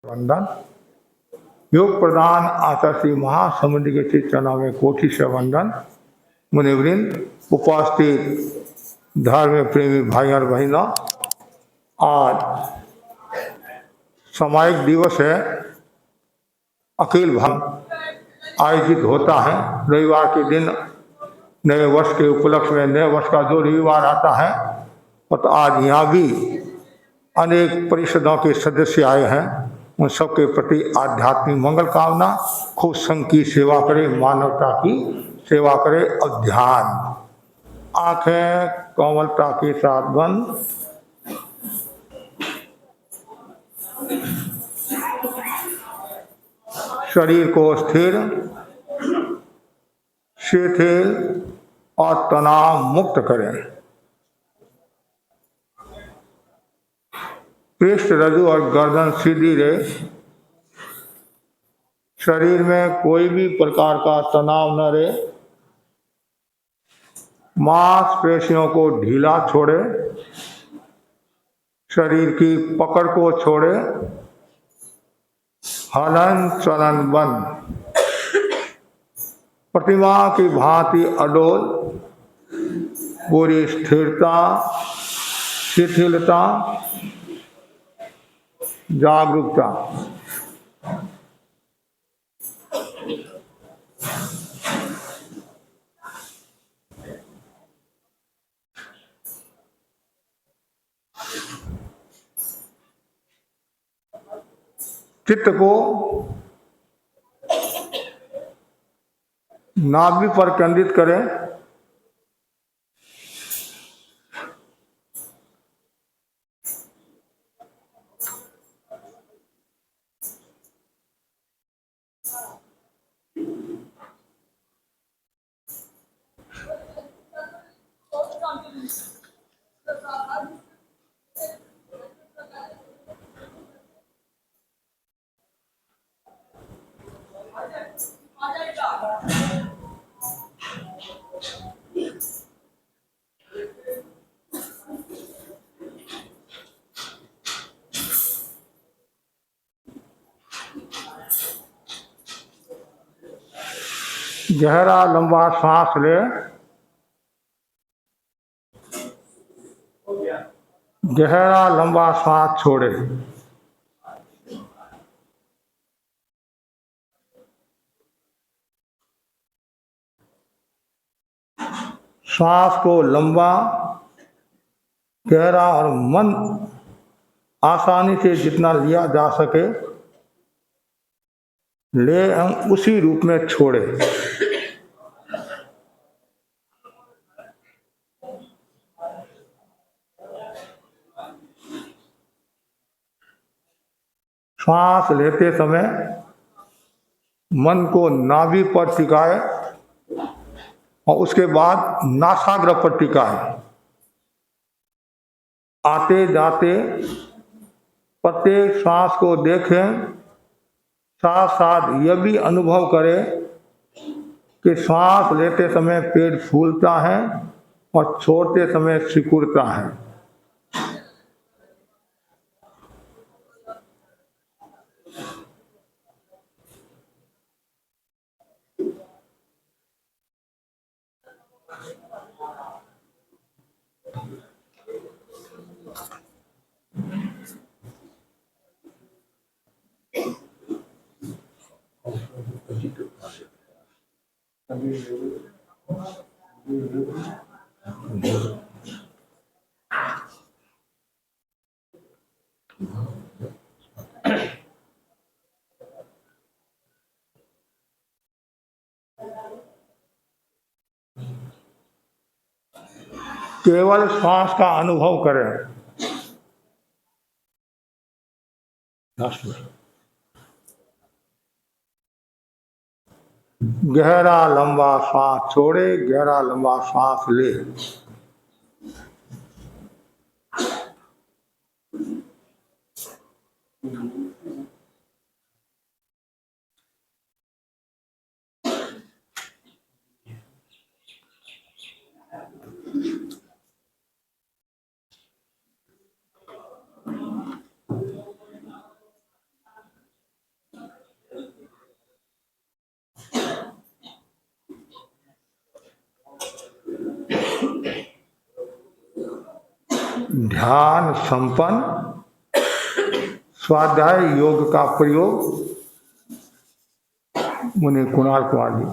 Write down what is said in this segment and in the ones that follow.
वंदन योग प्रदान आचार्य महासमुद्र के चित्तना में कोटि से वंदन। मुनिवृंद, उपस्थित धर्म प्रेमी भाई और बहनों, आज सामायिक दिवस है। अखिल भारत आयोजित होता है रविवार के दिन। नए वर्ष के उपलक्ष्य में नए वर्ष का जो रविवार आता है, और तो आज यहाँ भी अनेक परिषदों के सदस्य आए हैं। उन सबके प्रति आध्यात्मिक मंगल कामना। खूब संघ की सेवा करे, मानवता की सेवा करे और ध्यान। आंखें कोमलता के साथ बंद। शरीर को स्थिर, शिथिल और तनाव मुक्त करें। पृष्ठ, रज्जु और गर्दन सीधी रहे। शरीर में कोई भी प्रकार का तनाव न रहे। मांसपेशियों को ढीला छोड़े, शरीर की पकड़ को छोड़े। हलन चलन बंद। प्रतिमा की भांति अडोल, पूरी स्थिरता, शिथिलता, जागरूकता। चित्त को नाभि पर केंद्रित करें। गहरा लंबा सांस ले। गहरा लंबा सांस छोड़े। सांस को लंबा, गहरा और मन आसानी से जितना लिया जा सके ले, हम उसी रूप में छोड़े। सांस लेते समय मन को नाभि पर टिकाए और उसके बाद नासाग्र पर टिकाए। आते जाते प्रत्येक सांस को देखें। साथ साथ यह भी अनुभव करें कि सांस लेते समय पेट फूलता है और छोड़ते समय सिकुड़ता है। केवल श्वास का अनुभव करें। गहरा लंबा सांस छोड़े, गहरा लंबा सांस ले। ध्यान संपन्न स्वाध्याय योग का प्रयोग मुनि कुणाल कुमार जी।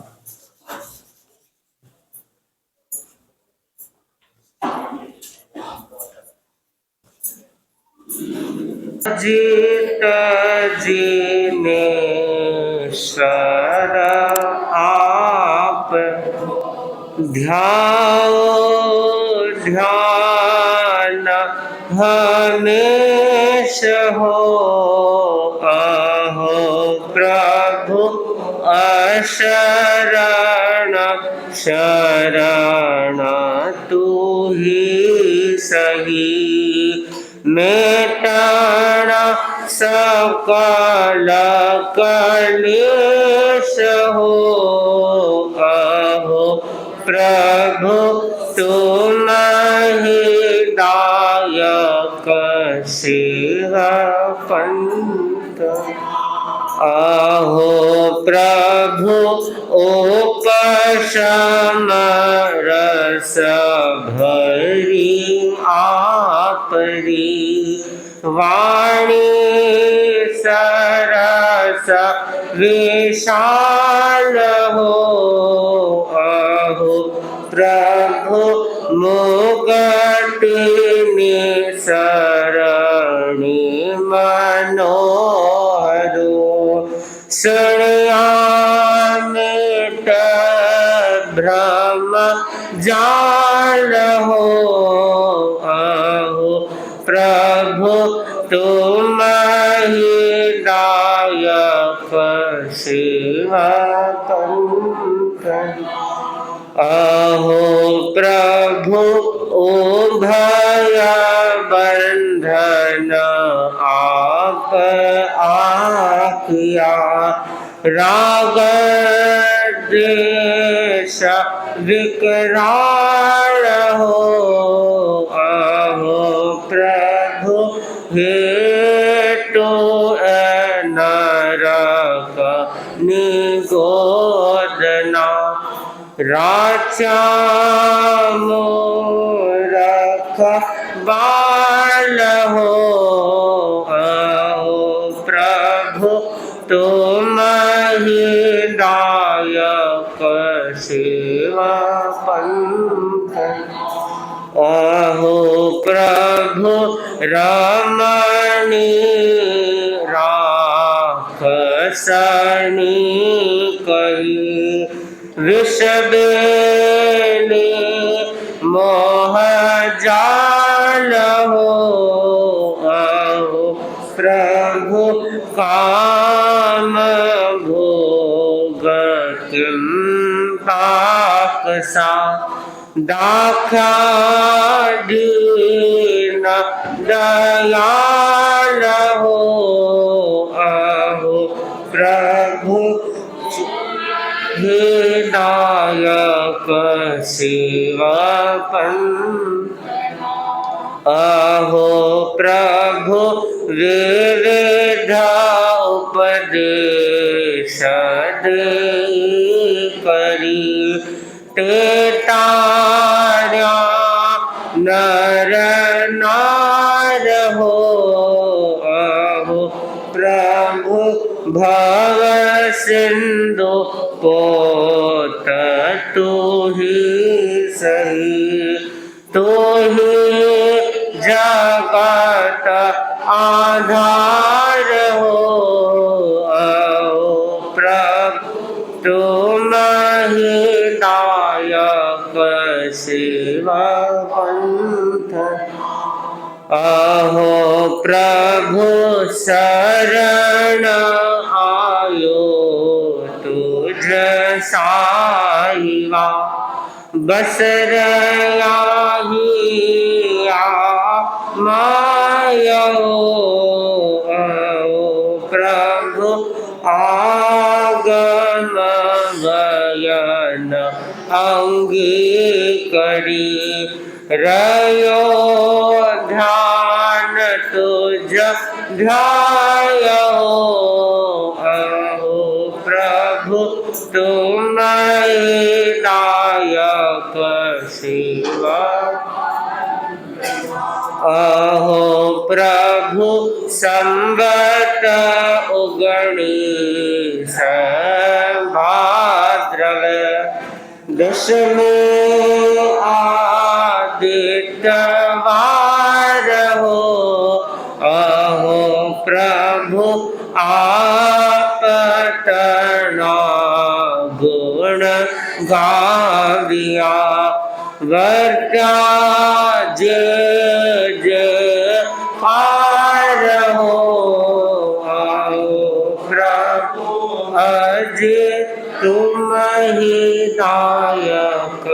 जीत जीने सर आप ध्याओ ध्यान हमेश हो अहो प्रभु अशरण शरण तू ही सही मेटण सकल कलेश हो अहो प्रभु तुम ही दायक सेवा पंथ अहो प्रभु उपशम रस भरी आपरी वाणी सरस विशाल हो अहो प्रभु मुगटि सरणी मनोहरो शरयामित भ्रम जाल हो अहो प्रभु तुम ही दायक सेवा पंथ अहो प्रभु उभय बंधन आप आकिया राग द्वेष विकराल हो अहो प्रभु हेतु नरक निगोदना राचा मोरख बाल हो अहो प्रभु तुम ही दायक सेवा पंथ अहो प्रभु रमणी राखसनी कही विषबेली मोह जाल हो अहो प्रभु काम भोग किम पाकसा दाखा दीन दयाल हो अहो प्रभु दायक सेवा पंथ अहो प्रभु विविध उपदेश दे करी तेतार्या नर नार हो अहो प्रभु भव सिंधु पोत तू ही सही तू ही जगत आधार हो अहो प्रभु तुम ही दायक सेवा पंथ अहो प्रभु शरण आयो तुझ साईवा बस रहिया मायो अहो प्रभु आगम गयन अंगीकरी रयो ध्यान तुझ ध्यायो अहो प्रभु तुम दायक सेवा संवत उगणीस भाद्रव दशमे आदित्यवार हो अहो प्रभु आपतना गुण गाविया वर्ता जय पार हो आओ प्रभु अज तुम ही नायक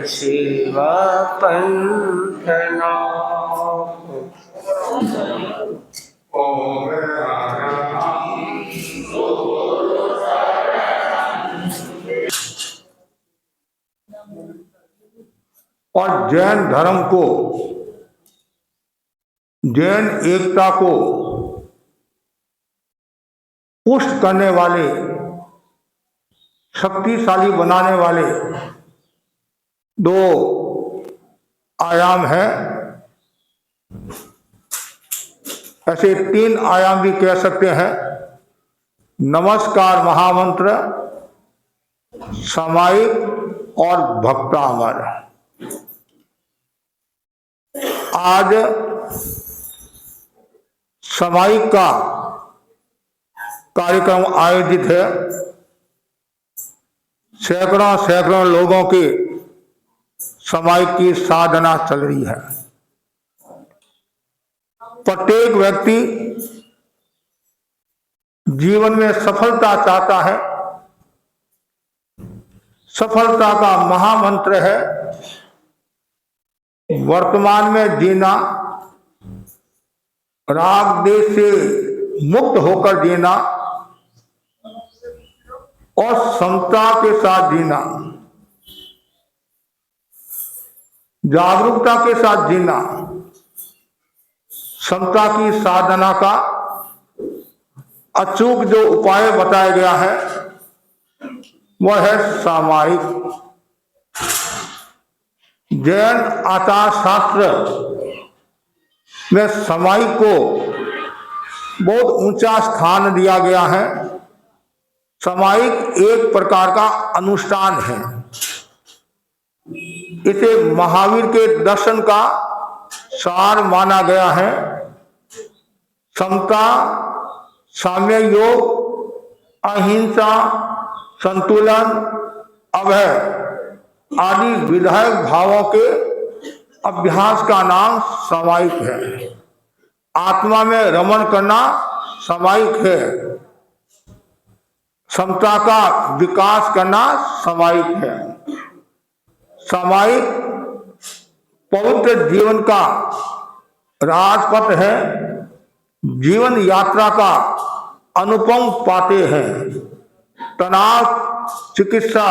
शिव पंथना। और जैन धर्म को, जैन एकता को पुष्ट करने वाले, शक्तिशाली बनाने वाले दो आयाम हैं। ऐसे तीन आयाम भी कह सकते हैं। नमस्कार महामंत्र, सामायिक और भक्तामर। आज सामायिक का कार्यक्रम आयोजित है। सैकड़ों लोगों की सामायिक की साधना चल रही है। प्रत्येक व्यक्ति जीवन में सफलता चाहता है। सफलता का महामंत्र है वर्तमान में जीना, राग देश से मुक्त होकर जीना और समता के साथ जीना, जागरूकता के साथ जीना। समता की साधना का अचूक जो उपाय बताया गया है वह है सामायिक। जैन आचार शास्त्र में सामायिक को बहुत ऊंचा स्थान दिया गया है। सामायिक एक प्रकार का अनुष्ठान है। इसे महावीर के दर्शन का सार माना गया है। समता, साम्य योग, अहिंसा, संतुलन, अभय आदि विधायक भावों के अभ्यास का नाम सामायिक है। आत्मा में रमण करना सामायिक है। समता का विकास करना सामायिक है। सामायिक पवित्र जीवन का राजपथ है। जीवन यात्रा का अनुपम पाते हैं। तनाव चिकित्सा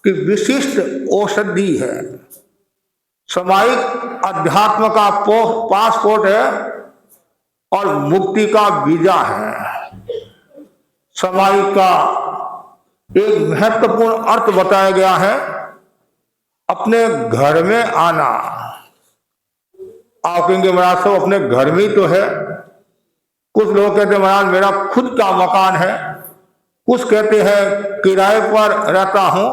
की विशिष्ट औषधि है। सामायिक अध्यात्म का पासपोर्ट है और मुक्ति का वीजा है। सामायिक का एक महत्वपूर्ण अर्थ बताया गया है, अपने घर में आना। आप कहेंगे महाराज सब अपने घर में ही तो है। कुछ लोग कहते हैं महाराज मेरा खुद का मकान है, कुछ कहते हैं किराए पर रहता हूं।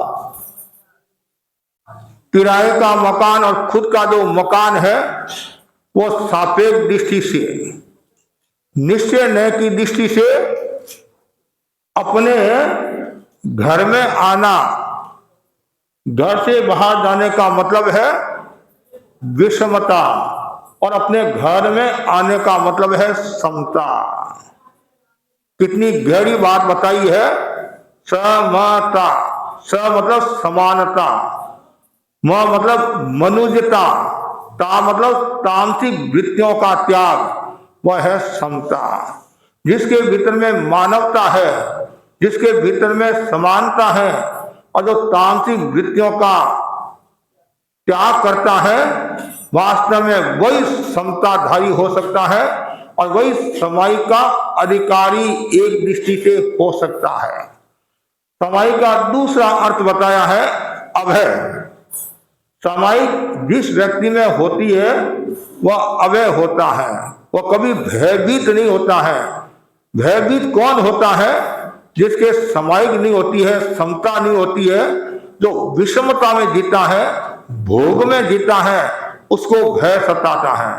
किराए का मकान और खुद का जो मकान है वो सापेक्ष दृष्टि से, निश्चय नय की दृष्टि से अपने घर में आना। घर से बाहर जाने का मतलब है विषमता और अपने घर में आने का मतलब है समता। कितनी गहरी बात बताई है। समता, स मतलब समानता, म मतलब मनुष्यता, ता मतलब तामसिक वृत्तियों का त्याग, वह है समता। जिसके भीतर में मानवता है, जिसके भीतर में समानता है और जो तामसिक वृत्तियों का त्याग करता है, वास्तव में वही समताधारी हो सकता है और वही समाई का अधिकारी एक दृष्टि से हो सकता है। समाई का दूसरा अर्थ बताया है अभय। समाई जिस व्यक्ति में होती है वह अभय होता है। वह कभी भयभीत नहीं होता है। भयभीत कौन होता है? जिसके सामायिक नहीं होती है, समता नहीं होती है, जो विषमता में जीता है, भोग में जीता है, उसको भय सताता है।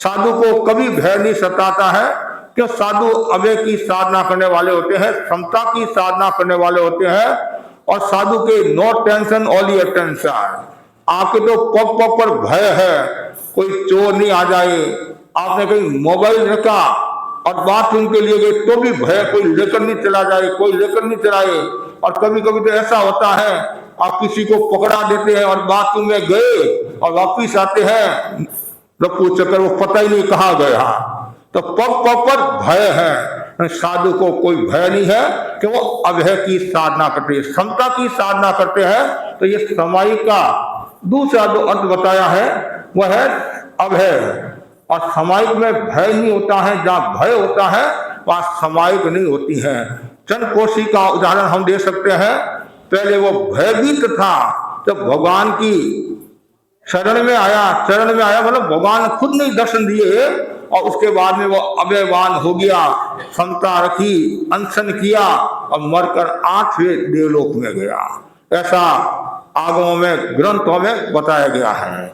साधु को कभी भय नहीं सताता है, क्यों? साधु अभय की साधना करने वाले होते हैं, समता की साधना करने वाले होते हैं, और साधु के नो टेंशन ओनली अटेंशन। आपके तो पग पग पर भय है, कोई चोर नहीं आ जाए, आपने कहीं मोबाइल रखा और बाथरूम के लिए गए तो भी भय, कोई लेकर नहीं चला जाए, कोई लेकर नहीं चलाए। और कभी कभी तो ऐसा होता है, आप किसी को पकड़ा देते हैं और बाथरूम में गए और वापिस आते हैं, रफू चक्कर, वो पता ही नहीं कहाँ गया। तो पग पग पर भय है। साधु को कोई भय नहीं है कि वो अभय की साधना करते हैं, समता की साधना करते हैं। तो ये समाई का दूसरा जो अर्थ बताया है वह है अभय। और समायिक में भय नहीं होता है, जहाँ भय होता है वहाँ समायिक नहीं होती है। चंद्रकोशी का उदाहरण हम दे सकते हैं। पहले वो भयभीत था, जब भगवान की शरण में आया मतलब भगवान खुद नहीं दर्शन दिए, और उसके बाद में वो अभयवान हो गया, समता रखी, अनशन किया और मरकर 8वें देवलोक में गया। ऐसा आगमों में, ग्रंथों में बताया गया है।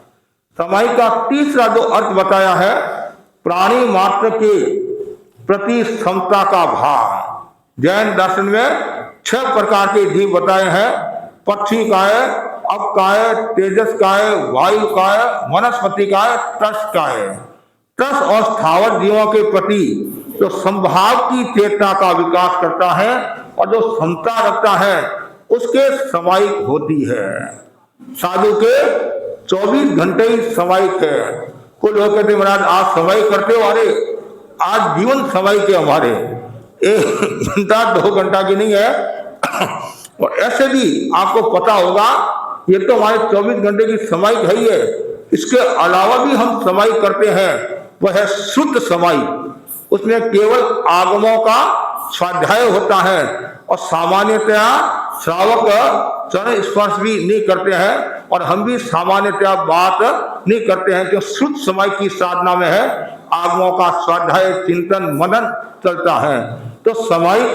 समाई का तीसरा जो अर्थ बताया है, प्राणी मात्र के प्रति समता का भाव। जैन दर्शन में 6 प्रकार के जीव बताए हैं। पक्षी का है, अप का है, तेजस का है, वायु का है, वनस्पति का है, त्रस का है। त्रस और स्थावर जीवों के प्रति जो संभाव की चेतना का विकास करता है और जो समता रखता है, उसके समायिक होती है। साधु के 24 घंटे ही समायिक है। कुछ लोग कहते महाराज आप समायिक करते हो, अरे आज जीवन समायिक है हमारे, 1 घंटा 2 घंटा की नहीं है। और ऐसे भी आपको पता होगा, ये तो हमारे 24 घंटे की समायिक है ही है, इसके अलावा भी हम समायिक करते हैं, वह है शुद्ध समायिक। उसमें केवल आगमों का स्वाध्याय होता है और सामान्यतया श्रावक चरण स्पर्श भी नहीं करते हैं, और हम भी सामान्यतया बात नहीं करते हैं, क्योंकि शुद्ध समायिक की साधना में है आगमों का स्वाध्याय, चिंतन, मनन चलता है। तो समायिक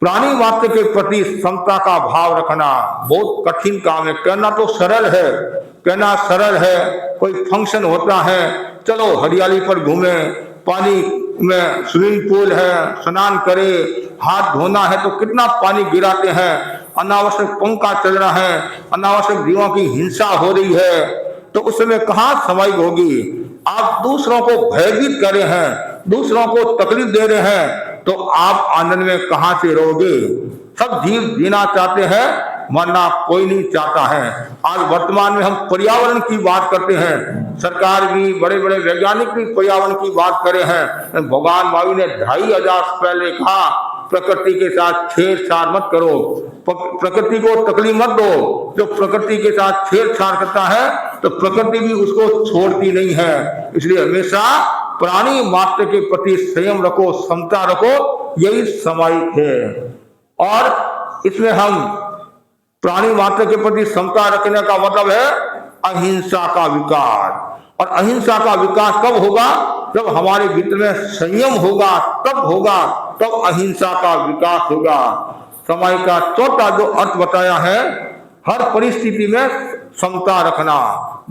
प्राणी मात्र के प्रति समता का भाव रखना बहुत कठिन काम है। कहना तो सरल है, कहना सरल है। कोई फंक्शन होता है, चलो हरियाली पर घूमे, पानी में स्विमिंग पूल है, स्नान करे, हाथ धोना है तो कितना पानी गिराते हैं, अनावश्यक पंखा चल रहा है, अनावश्यक जीवों की हिंसा हो रही है, तो उस समय कहाँ समायिक होगी? आप दूसरों को भयभीत कर रहे हैं, दूसरों को तकलीफ दे रहे हैं, तो आप आनंद में कहां से रहोगे? सब जीव जीना चाहते हैं, मरना कोई नहीं चाहता है। आज वर्तमान में हम पर्यावरण की बात करते हैं, सरकार भी, बड़े बड़े वैज्ञानिक भी पर्यावरण की बात करे हैं। भगवान महावीर ने 2500 पहले कहा प्रकृति के साथ छेड़छाड़ मत करो, प्रकृति को तकलीफ मत दो। जो प्रकृति के साथ छेड़छाड़ करता है तो प्रकृति भी उसको छोड़ती नहीं है। इसलिए हमेशा प्राणी मात्र के प्रति संयम रखो, समता रखो, यही समायिक है। और इसमें हम प्राणी मात्र के प्रति समता रखने का मतलब है अहिंसा का विकास। और अहिंसा का विकास कब होगा? जब हमारे भीतर में संयम होगा, तब होगा, तब अहिंसा का विकास होगा। समय का चौथा जो अर्थ बताया है, हर परिस्थिति में समता रखना।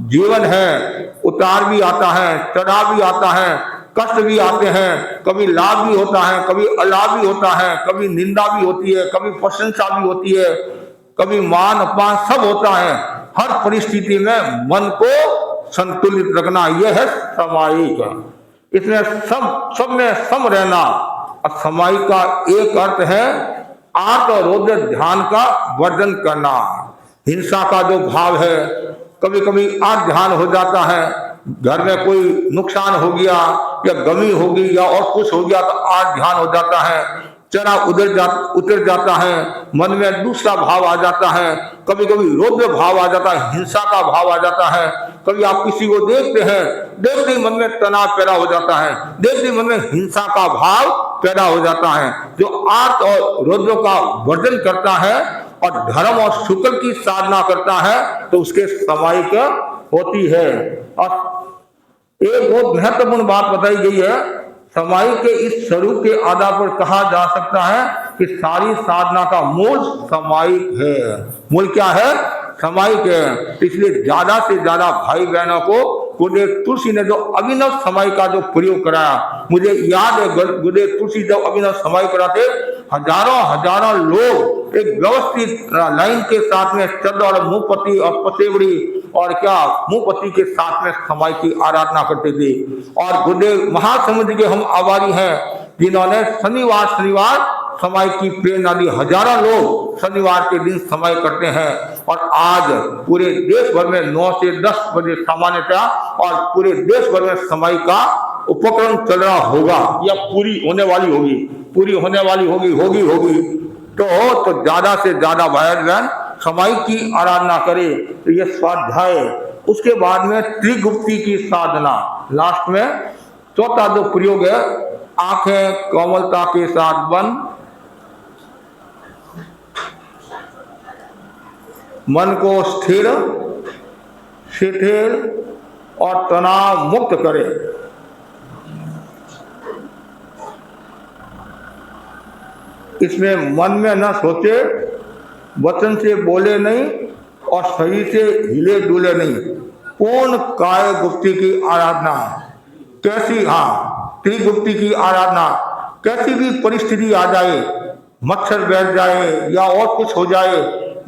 जीवन है, उतार भी आता है, चढ़ाव भी आता है, कष्ट भी आते हैं, कभी लाभ भी होता है, कभी अलाभ भी होता है, कभी निंदा भी होती है, कभी प्रशंसा भी होती है, कभी मान अपमान सब होता है। हर परिस्थिति में मन को संतुलित रखना, यह है समायिक। इसमें सब में सम रहना। और समायिक का एक अर्थ है आर्त और रौद्र ध्यान का वर्जन करना। हिंसा का जो भाव है, कभी कभी आर्त ध्यान हो जाता है, घर में कोई नुकसान हो गया या गमी होगी या और कुछ हो गया तो आर्त ध्यान हो जाता है, चरा उतर जाता है, मन में दूसरा भाव आ जाता है, कभी कभी रौद्र भाव आ जाता है, हिंसा का भाव आ जाता है। कभी आप किसी को देखते हैं, देखते ही मन में तनाव पैदा हो जाता है, देखते ही मन में हिंसा का भाव पैदा हो जाता है। जो आर्त और रौद्र का वर्जन करता है और धर्म और शुक्र की साधना करता है तो उसके समायिक होती है। और एक बहुत महत्वपूर्ण बात बताई गई है। समाई के इस स्वरूप के आधार पर कहा जा सकता है कि सारी साधना का मूल समायिक है। मूल क्या है? समायिक है। इसलिए ज्यादा से ज्यादा भाई बहनों को गुरुदेव तुलसी ने जो अभिनव समाई का जो प्रयोग कराया, मुझे याद है गुरुदेव तुलसी जब अभिनव समाई कराते, हजारों हजारों लोग एक व्यवस्थित लाइन के साथ में चंद्र और मुंहपति और पसेवड़ी और क्या मुंहपति के साथ में समाई की आराधना करते थे। और गुरुदेव महासमुद्र के हम आभारी हैं जिन्होंने शनिवार शनिवार समाई की प्रेरणा दी। हजारों लोग शनिवार के दिन समाई करते हैं और आज पूरे देश भर में 9 से 10 बजे सामान्यतः और पूरे देश भर में समाई का उपक्रम चल रहा होगा या पूरी होने वाली होगी, पूरी होने वाली होगी। तो ज्यादा से ज्यादा भाई बहन समाई की आराधना करे। तो ये स्वाध्याय। उसके बाद में त्रिगुप्ती की साधना, लास्ट में चौथा जो प्रयोग है, आंखें कोमलता के साथ बंद, मन को स्थिर शिथिल और तनाव मुक्त करे। इसमें मन में न सोचे, वचन से बोले नहीं और शरीर से हिले डुले नहीं। पूर्ण काय गुप्ती की आराधना। कैसी? हाँ, त्रिगुप्ती की आराधना। कैसी भी परिस्थिति आ जाए, मच्छर बैठ जाए या और कुछ हो जाए,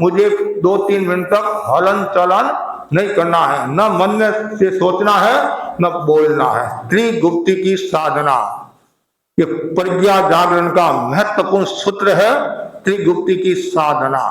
मुझे 2-3 मिनट तक हलन चलन नहीं करना है, न मन में से सोचना है न बोलना है। त्रिगुप्ती की साधना ये प्रज्ञा जागरण का महत्वपूर्ण सूत्र है। त्रिगुप्ती की साधना।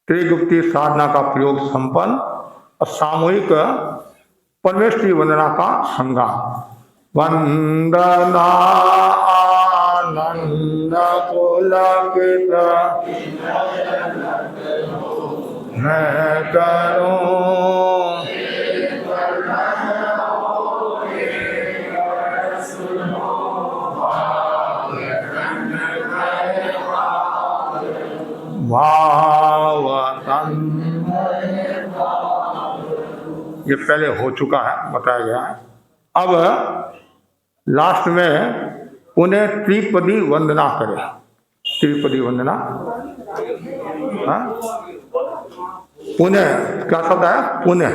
त्रिगुप्ती साधना का प्रयोग संपन्न और सामूहिक परमेष्टि वंदना का संगाम। वंदना आनंद पुलकित मैं करूं, ये पहले हो चुका है, बताया गया है। अब लास्ट में उन्हें त्रिपदी वंदना करे। त्रिपदी वंदना, हाँ, पुण्य क्या शब्द है? पुण्य।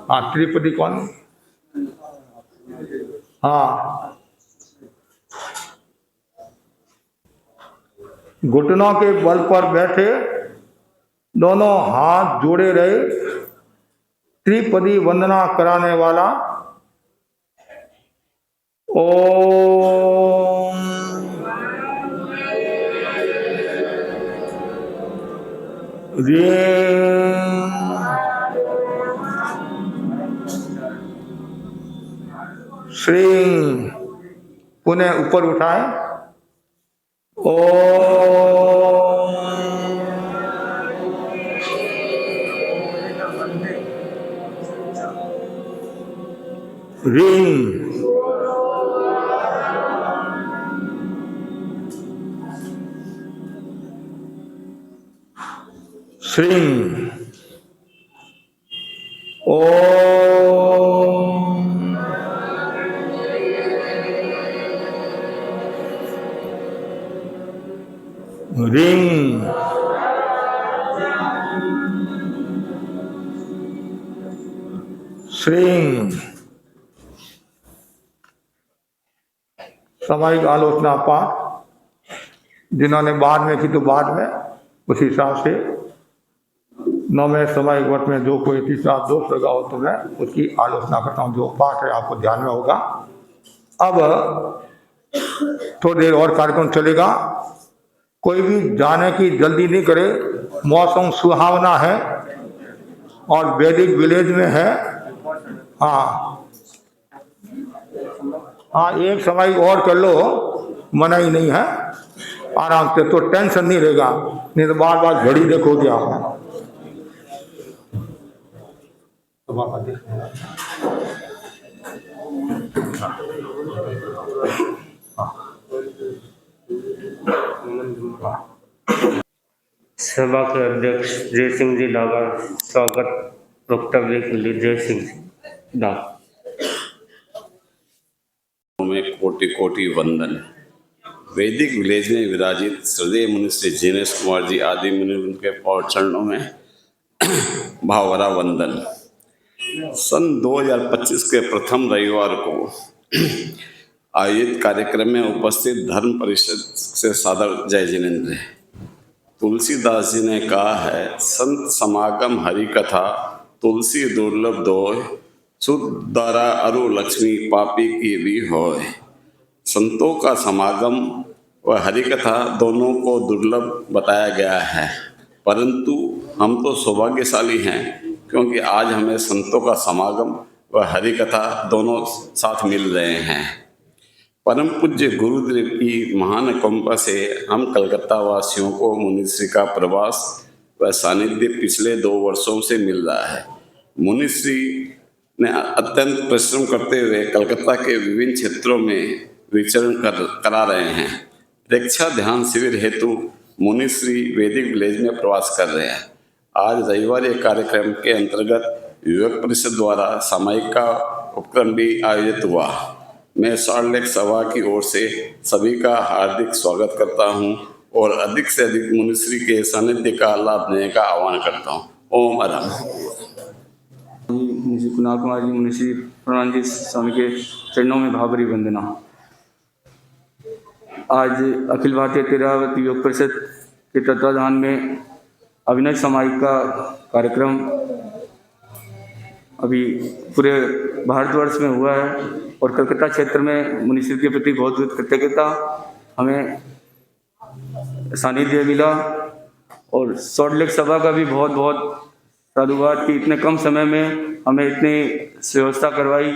हाँ, त्रिपदी कौन? हाँ, घुटनों के बल पर बैठे, दोनों हाथ जोड़े रहे, त्रिपदी वंदना कराने वाला। ओम ह्रीं श्रीं, पुनः ऊपर उठाए, ओम ह्रीं श्रीं, ओम ह्रीं श्रीं सामायिक आलोचना पाठ जिन्होंने बाद में की तो बाद में उस हिसाब से 9वें सामायिक वर्ष में जो कोई तीसरा दोष लगा हो तो मैं उसकी आलोचना करता हूँ। जो पाठ है आपको ध्यान में होगा। अब थोड़ी देर और कार्यक्रम चलेगा। कोई भी जाने की जल्दी नहीं करे। मौसम सुहावना है और वैदिक विलेज में है। हाँ हाँ, एक समय और कर लो, मना ही नहीं है। आराम से, तो टेंशन नहीं रहेगा। नहीं तो बार बार घड़ी देखोगे आप। सभा के अध्यक्ष जय सिंह जी डागा स्वागत वक्तव्य के लिए जय सिंह जी डागा में कोटि कोटि वंदन। वैदिक विलेज में विराजित श्रद्धेय मुनि श्री जिनेश कुमार जी आदि मुनि उनके पौर चरणों में भावभरा वंदन। सन 2025 के प्रथम रविवार को आयोजित कार्यक्रम में उपस्थित धर्म परिषद से सादर जय जिनेन्द्र। तुलसीदास जी ने कहा है, संत समागम हरि कथा तुलसी दुर्लभ दोय, सुध द्वारा अरु लक्ष्मी पापी की भी होय। संतों का समागम व हरि कथा दोनों को दुर्लभ बताया गया है, परंतु हम तो सौभाग्यशाली हैं क्योंकि आज हमें संतों का समागम व हरि कथा दोनों साथ मिल रहे हैं। परम पूज्य गुरुदेव की महान अनुकंपा से हम कलकत्ता वासियों को मुनिश्री का प्रवास व सानिध्य पिछले 2 वर्षों से मिल रहा है। मुनिश्री ने अत्यंत परिश्रम करते हुए कलकत्ता के विभिन्न क्षेत्रों में विचरण करा रहे हैं। दीक्षा ध्यान शिविर हेतु मुनिश्री वैदिक विलेज में प्रवास कर रहे हैं। आज रविवार एक कार्यक्रम के अंतर्गत युवक परिषद द्वारा सामायिक का उपक्रम भी आयोजित हुआ। मैं सॉल्ट लेक सभा की ओर से सभी का हार्दिक स्वागत करता हूं और अधिक से अधिक मुनिश्री के सानिध्य का लाभ लेने का आह्वान करता हूं। ओम अरम। मुझे कुणाल कुमार जी मुनिश्री प्रणाम जी स्वामी के चरणों में भावभरी वंदना। आज अखिल भारतीय तेरावती योग परिषद के तत्वाधान में अभिनव सामायिक का कार्यक्रम अभी पूरे भारतवर्ष में हुआ है और कलकत्ता क्षेत्र में मुनिश्री के प्रति बहुत बहुत कृतज्ञता हमें सानिध्य मिला और सॉल्ट लेक सभा का भी बहुत बहुत साधुवाद कि इतने कम समय में हमें इतनी व्यवस्था करवाई।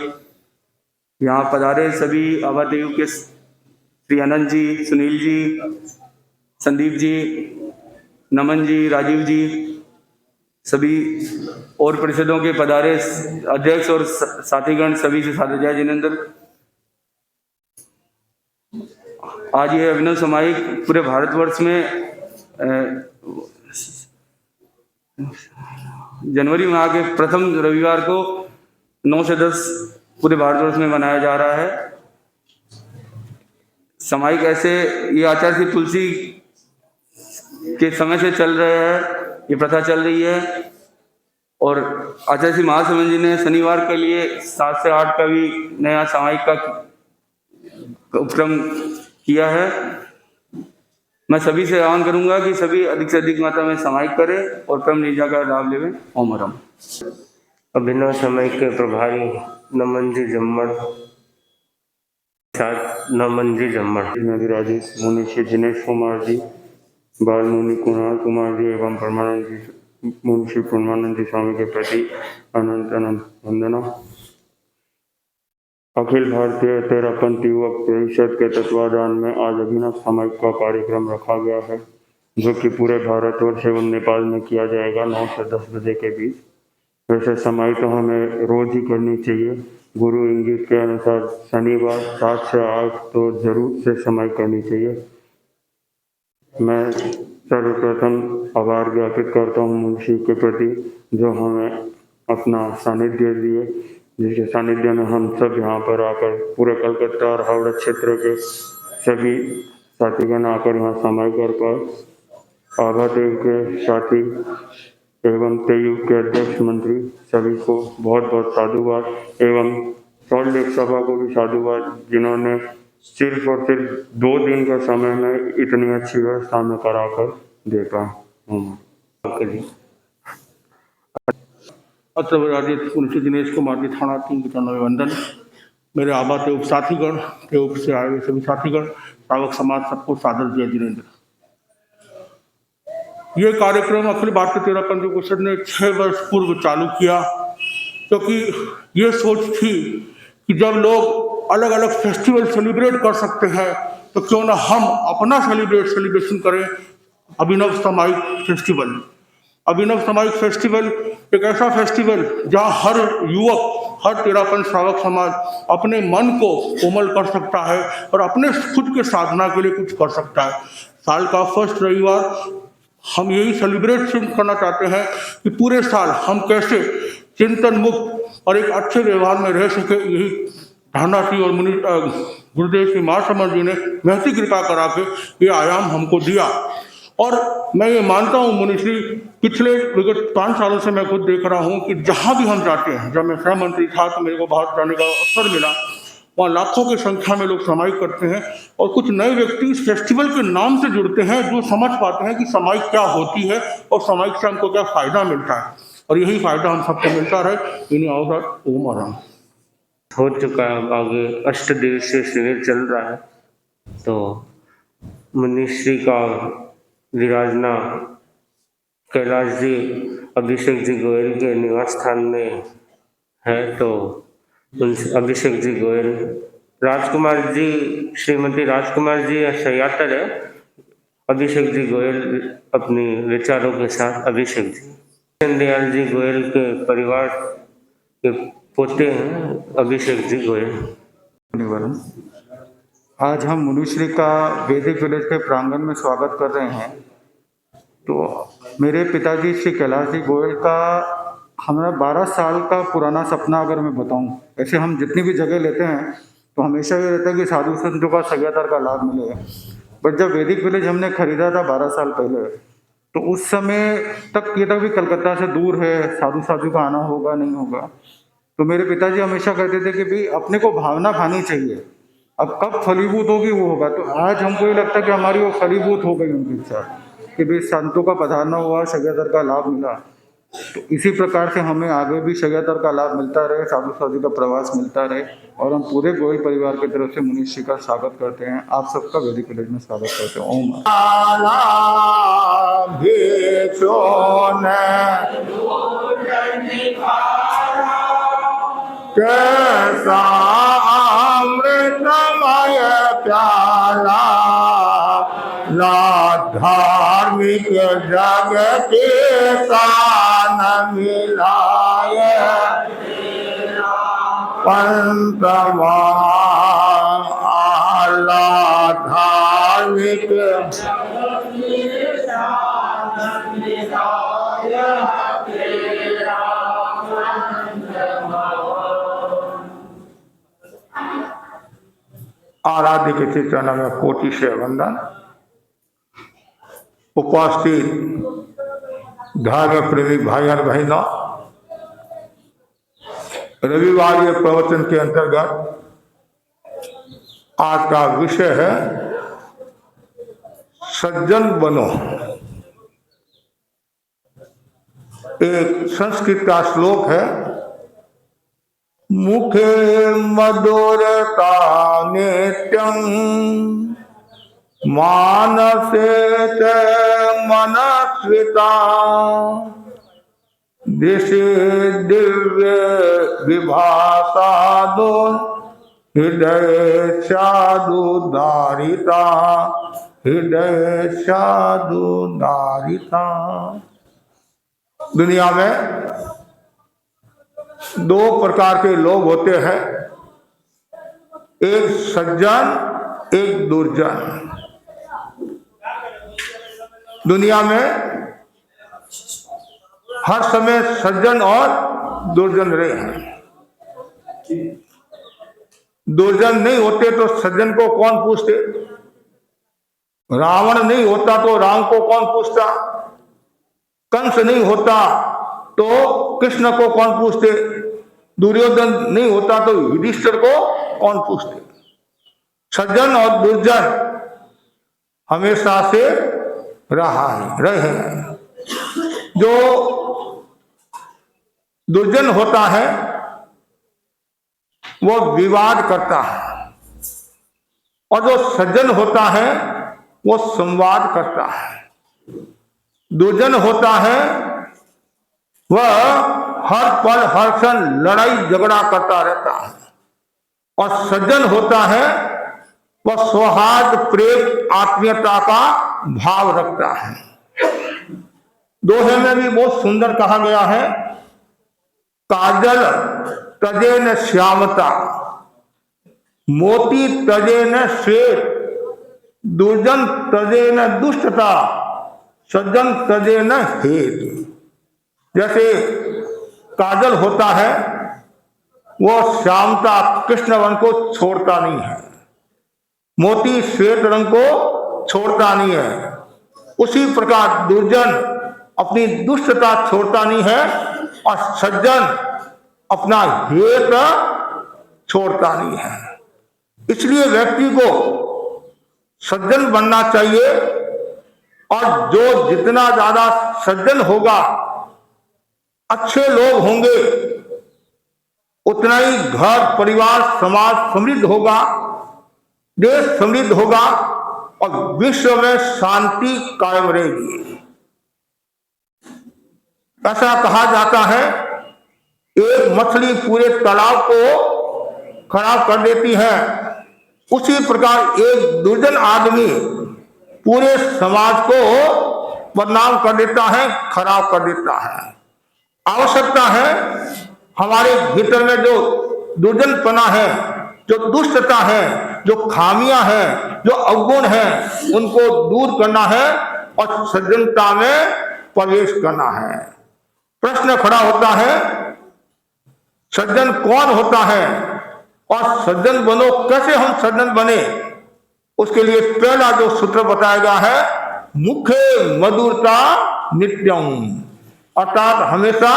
यहाँ पधारे सभी आवादेव के श्री अनंत जी, सुनील जी, संदीप जी, नमन जी, राजीव जी, सभी और परिषदों के पधारे अध्यक्ष और साथीगण सभी से सादर जय जिनेन्द्र। आज ये अभिनव सामायिक पूरे भारतवर्ष में जनवरी माह के प्रथम रविवार को 9 से 10 पूरे भारतवर्ष में मनाया जा रहा है। सामायिक ऐसे ये आचार्य श्री तुलसी के समय से चल रहे हैं, ये प्रथा चल रही है और आचार्य श्री महासमन जी ने शनिवार के लिए 7 से 8 का भी नया सामायिक का उपक्रम किया है। मैं सभी से आह्वान करूंगा कि सभी अधिक से अधिक मात्रा में सामायिक करें और क्रम निजा का लाभ लेवें। ओम अरम। अभिनव सामायिक के प्रभारी नमन जी जम्मड़ नमन जी जम्मड़ राजेश मुनि श्री जिनेश कुमार जी, बाल मुनि कुणाल कुमार जी एवं परमानंद जी मुनि श्री परमानंद जी स्वामी के प्रति अनंत अनंत वंदना। अखिल भारतीय तेरापंथी युवक परिषद के तत्वाधान में आज अभिनव सामायिक का कार्यक्रम रखा गया है, जो कि पूरे भारतवर्ष एवं नेपाल में किया जाएगा 9 से 10 बजे के बीच। वैसे सामायिक तो हमें रोज ही करनी चाहिए। गुरु इंगित के अनुसार शनिवार 7 से 8 तो जरूर से सामायिक करनी चाहिए। मैं सर्वप्रथम आभार ज्ञापित करता हूँ मुंशी के प्रति, जो हमें अपना सानिध्य दिए, जिसके सानिध्य में हम सब यहाँ पर आकर पूरे कलकत्ता और हावड़ा क्षेत्र के सभी साथीगण आकर यहाँ सामायिक कर पाए। आभादेव के साथी एवं तेयु के अध्यक्ष मंत्री सभी को बहुत बहुत साधुवाद एवं सॉल्ट लेक सभा को भी साधुवाद, जिन्होंने सिर्फ और सिर्फ 2 दिन का समय में इतनी अच्छी व्यवस्था में करा कर देता हूँ। अत्र विराजित तुलसी दिनेश कुमार जी थाना 3 के चरण वंदन। मेरे आबा के उप साथीगण के उप से आए हुए सभी साथीगण, श्रावक समाज, सबको सादर जय जिनेन्द्र। ये कार्यक्रम अखिल भारतीय तेरापंथी परिषद ने 6 वर्ष पूर्व चालू किया, क्योंकि ये सोच थी कि जब लोग अलग अलग फेस्टिवल सेलिब्रेट कर सकते हैं तो क्यों ना हम अपना सेलिब्रेशन करें। अभिनव सामायिक फेस्टिवल। अभिनव सामायिक फेस्टिवल एक ऐसा फेस्टिवल जहाँ हर युवक, हर तेरापंथ श्रावक समाज अपने मन को कोमल कर सकता है और अपने खुद के साधना के लिए कुछ कर सकता है। साल का फर्स्ट रविवार हम यही सेलिब्रेशन करना चाहते हैं कि पूरे साल हम कैसे चिंतन मुक्त और एक अच्छे व्यवहार में रह सके। यही ढांडा जी और मुनि गुरुदेव श्री महासमर जी ने महती कृपा करा के ये आयाम हमको दिया। और मैं ये मानता हूँ मुनिश्री, पिछले विगत 5 सालों से मैं खुद देख रहा हूँ कि जहाँ भी हम जाते हैं, जब मैं श्रम मंत्री था तो मेरे को बाहर जाने का अवसर मिला, वहाँ लाखों की संख्या में लोग सामायिक करते हैं और कुछ नए व्यक्ति इस फेस्टिवल के नाम से जुड़ते हैं, जो समझ पाते हैं कि सामायिक क्या होती है और सामायिक से हमको क्या फायदा मिलता है, और यही फायदा हम सबको मिलता रहे। इन्हीं अवसर ओम आराम हो चुका है। आगे 8 दिवसीय शिविर चल रहा है, तो मुनिश्री का विराजना कैलाश जी अभिषेक जी गोयल के निवास स्थान में है। तो अभिषेक जी गोयल, राजकुमार जी, श्रीमती राजकुमार जी शयातर है, अभिषेक जी गोयल अपनी विचारों के साथ अभिषेक जी दयाल जी गोयल के परिवार के पोते हैं अभिषेक जी गोयल। आज हम मुनिश्री का वैदिक विलेज के प्रांगण में स्वागत कर रहे हैं। तो मेरे पिताजी श्री कैलाश जी गोयल का हमारा 12 साल का पुराना सपना अगर मैं बताऊं, ऐसे हम जितनी भी जगह लेते हैं तो हमेशा ये रहता है कि साधु संतों का सज्ञातर का लाभ मिले। बट जब वैदिक विलेज हमने खरीदा था 12 साल पहले, तो उस समय तक ये था भी कलकत्ता से दूर है, साधु का आना होगा नहीं होगा। तो मेरे पिताजी हमेशा कहते थे कि भाई अपने को भावना खानी चाहिए, अब कब फलीभूत होगी वो होगा। तो आज हमको ये लगता है कि हमारी वो फलीभूत हो गई उनकी इच्छा कि भाई संतों का पधारना हुआ, शज्ञातर का लाभ मिला। तो इसी प्रकार से हमें आगे भी शज्ञातर का लाभ मिलता रहे, साधु का प्रवास मिलता रहे, और हम पूरे गोयल परिवार की तरफ से मुनिश्री का स्वागत करते हैं। आप सबका वैदिक विलेज में स्वागत करते हैं। ओम कैसा अमृतमय प्याला ना धार्मिक जग के कान मिलाय, पंतमा आला धार्मिक आराध्य के चरण में कोटि से वंदन। उपस्थित धर्म प्रेमी भाई और बहनों, रविवार के प्रवचन के अंतर्गत आज का विषय है सज्जन बनो। एक संस्कृत का श्लोक है, मुखे मधुरता नित्यं मानसे च मनस्विता, दिशे दिव्य विभासादो हृदय साधुधारिता, हृदय साधुधारिता। दुनिया में 2 प्रकार के लोग होते हैं, एक सज्जन, एक दुर्जन। दुनिया में हर समय सज्जन और दुर्जन रहे हैं। दुर्जन नहीं होते तो सज्जन को कौन पूछते? रावण नहीं होता तो राम को कौन पूछता? कंस नहीं होता तो कृष्ण को कौन पूछते? दुर्योधन नहीं होता तो युधिष्ठिर को कौन पूछते? सज्जन और दुर्जन हमेशा से रहे हैं। जो दुर्जन होता है वो विवाद करता है और जो सज्जन होता है वो संवाद करता है। दुर्जन होता है वह हर पल हर क्षण लड़ाई झगड़ा करता रहता है और सज्जन होता है वह सौहार्द प्रेम आत्मीयता का भाव रखता है। दोहे में भी बहुत सुंदर कहा गया है, काजल तजे न श्यामता, मोती तजे न श्वेत, दुर्जन तजे न दुष्टता, सज्जन तजे न हेत। जैसे काजल होता है वो श्यामता कृष्ण रंग को छोड़ता नहीं है, मोती श्वेत रंग को छोड़ता नहीं है, उसी प्रकार दुर्जन अपनी दुष्टता छोड़ता नहीं है और सज्जन अपना हेत छोड़ता नहीं है। इसलिए व्यक्ति को सज्जन बनना चाहिए और जो जितना ज्यादा सज्जन होगा, अच्छे लोग होंगे, उतना ही घर परिवार समाज समृद्ध होगा, देश समृद्ध होगा और विश्व में शांति कायम रहेगी। ऐसा कहा जाता है एक मछली पूरे तालाब को खराब कर देती है, उसी प्रकार एक दुर्जन आदमी पूरे समाज को बदनाम कर देता है, खराब कर देता है। आवश्यकता है हमारे भीतर में जो दुर्जनपना है, जो दुष्टता है, जो खामियां हैं, जो अवगुण हैं, उनको दूर करना है और सज्जनता में प्रवेश करना है। प्रश्न खड़ा होता है सज्जन कौन होता है और सज्जन बनो, कैसे हम सज्जन बने? उसके लिए पहला जो सूत्र बताया गया है, मुखे मधुरता नित्यम, अर्थात हमेशा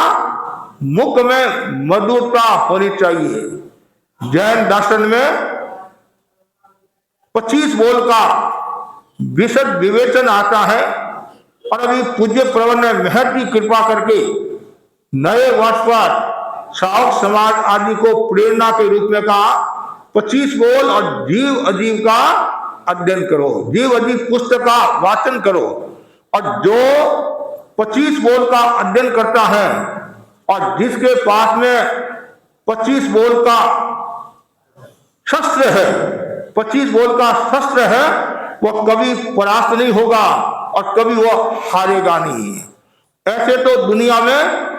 मुख में मधुरता होनी चाहिए। जैन दर्शन में 25 बोल का विशद विवेचन आता है और अभी पूज्य प्रवर ने महर की कृपा करके नए वर्ष पर श्रावक समाज आदि को प्रेरणा के रूप में कहा 25 बोल और जीव अजीव का अध्ययन करो, जीव अजीव पुस्तक का वाचन करो। और जो 25 बोल का अध्ययन करता है और जिसके पास में 25 बोल का शस्त्र है, 25 बोल का शस्त्र है, वह कभी परास्त नहीं होगा और कभी वह हारेगा नहीं। ऐसे तो दुनिया में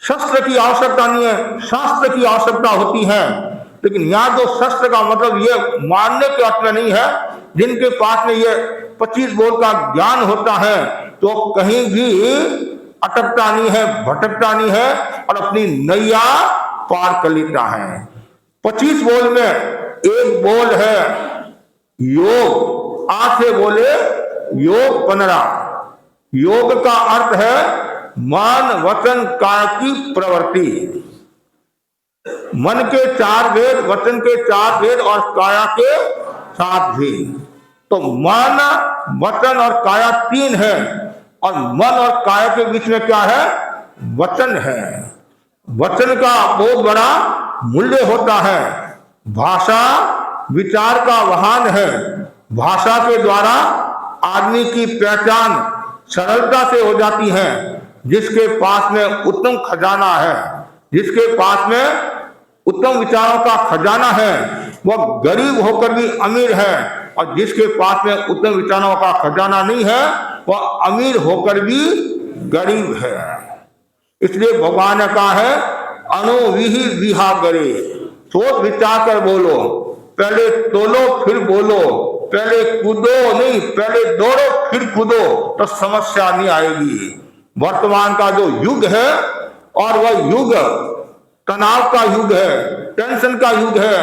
शस्त्र की आवश्यकता नहीं है, शास्त्र की आवश्यकता होती है, लेकिन यहाँ तो शस्त्र का मतलब ये मारने के अर्थ में नहीं है। जिनके पास में ये 25 बोल का ज्ञान होता है तो कहीं भी अटकता नहीं है, भटकता नहीं है और अपनी नैया पार कर लेता है। 25 बोल में एक बोल है योग, आ से बोले योग 15। योग का अर्थ है मन वचन काया की प्रवृत्ति। मन के 4 भेद, वचन के 4 भेद और काया के 7 भेद। तो मन वचन और काया 3 है और मन और काया के बीच में क्या है? वचन है। वचन का बहुत बड़ा मूल्य होता है। भाषा विचार का वाहन है। भाषा के द्वारा आदमी की पहचान सरलता से हो जाती है। जिसके पास में उत्तम खजाना है, जिसके पास में उत्तम विचारों का खजाना है, वह गरीब होकर भी अमीर है और जिसके पास में उत्तम विचारों का खजाना नहीं है वह अमीर होकर भी गरीब है। इसलिए भगवान ने कहा है अनुविही विहा करे, सोच विचार कर बोलो, पहले तोलो फिर बोलो, पहले कूदो नहीं, पहले दौड़ो फिर कूदो तो समस्या नहीं आएगी। वर्तमान का जो युग है और वह युग तनाव का युग है, टेंशन का युग है,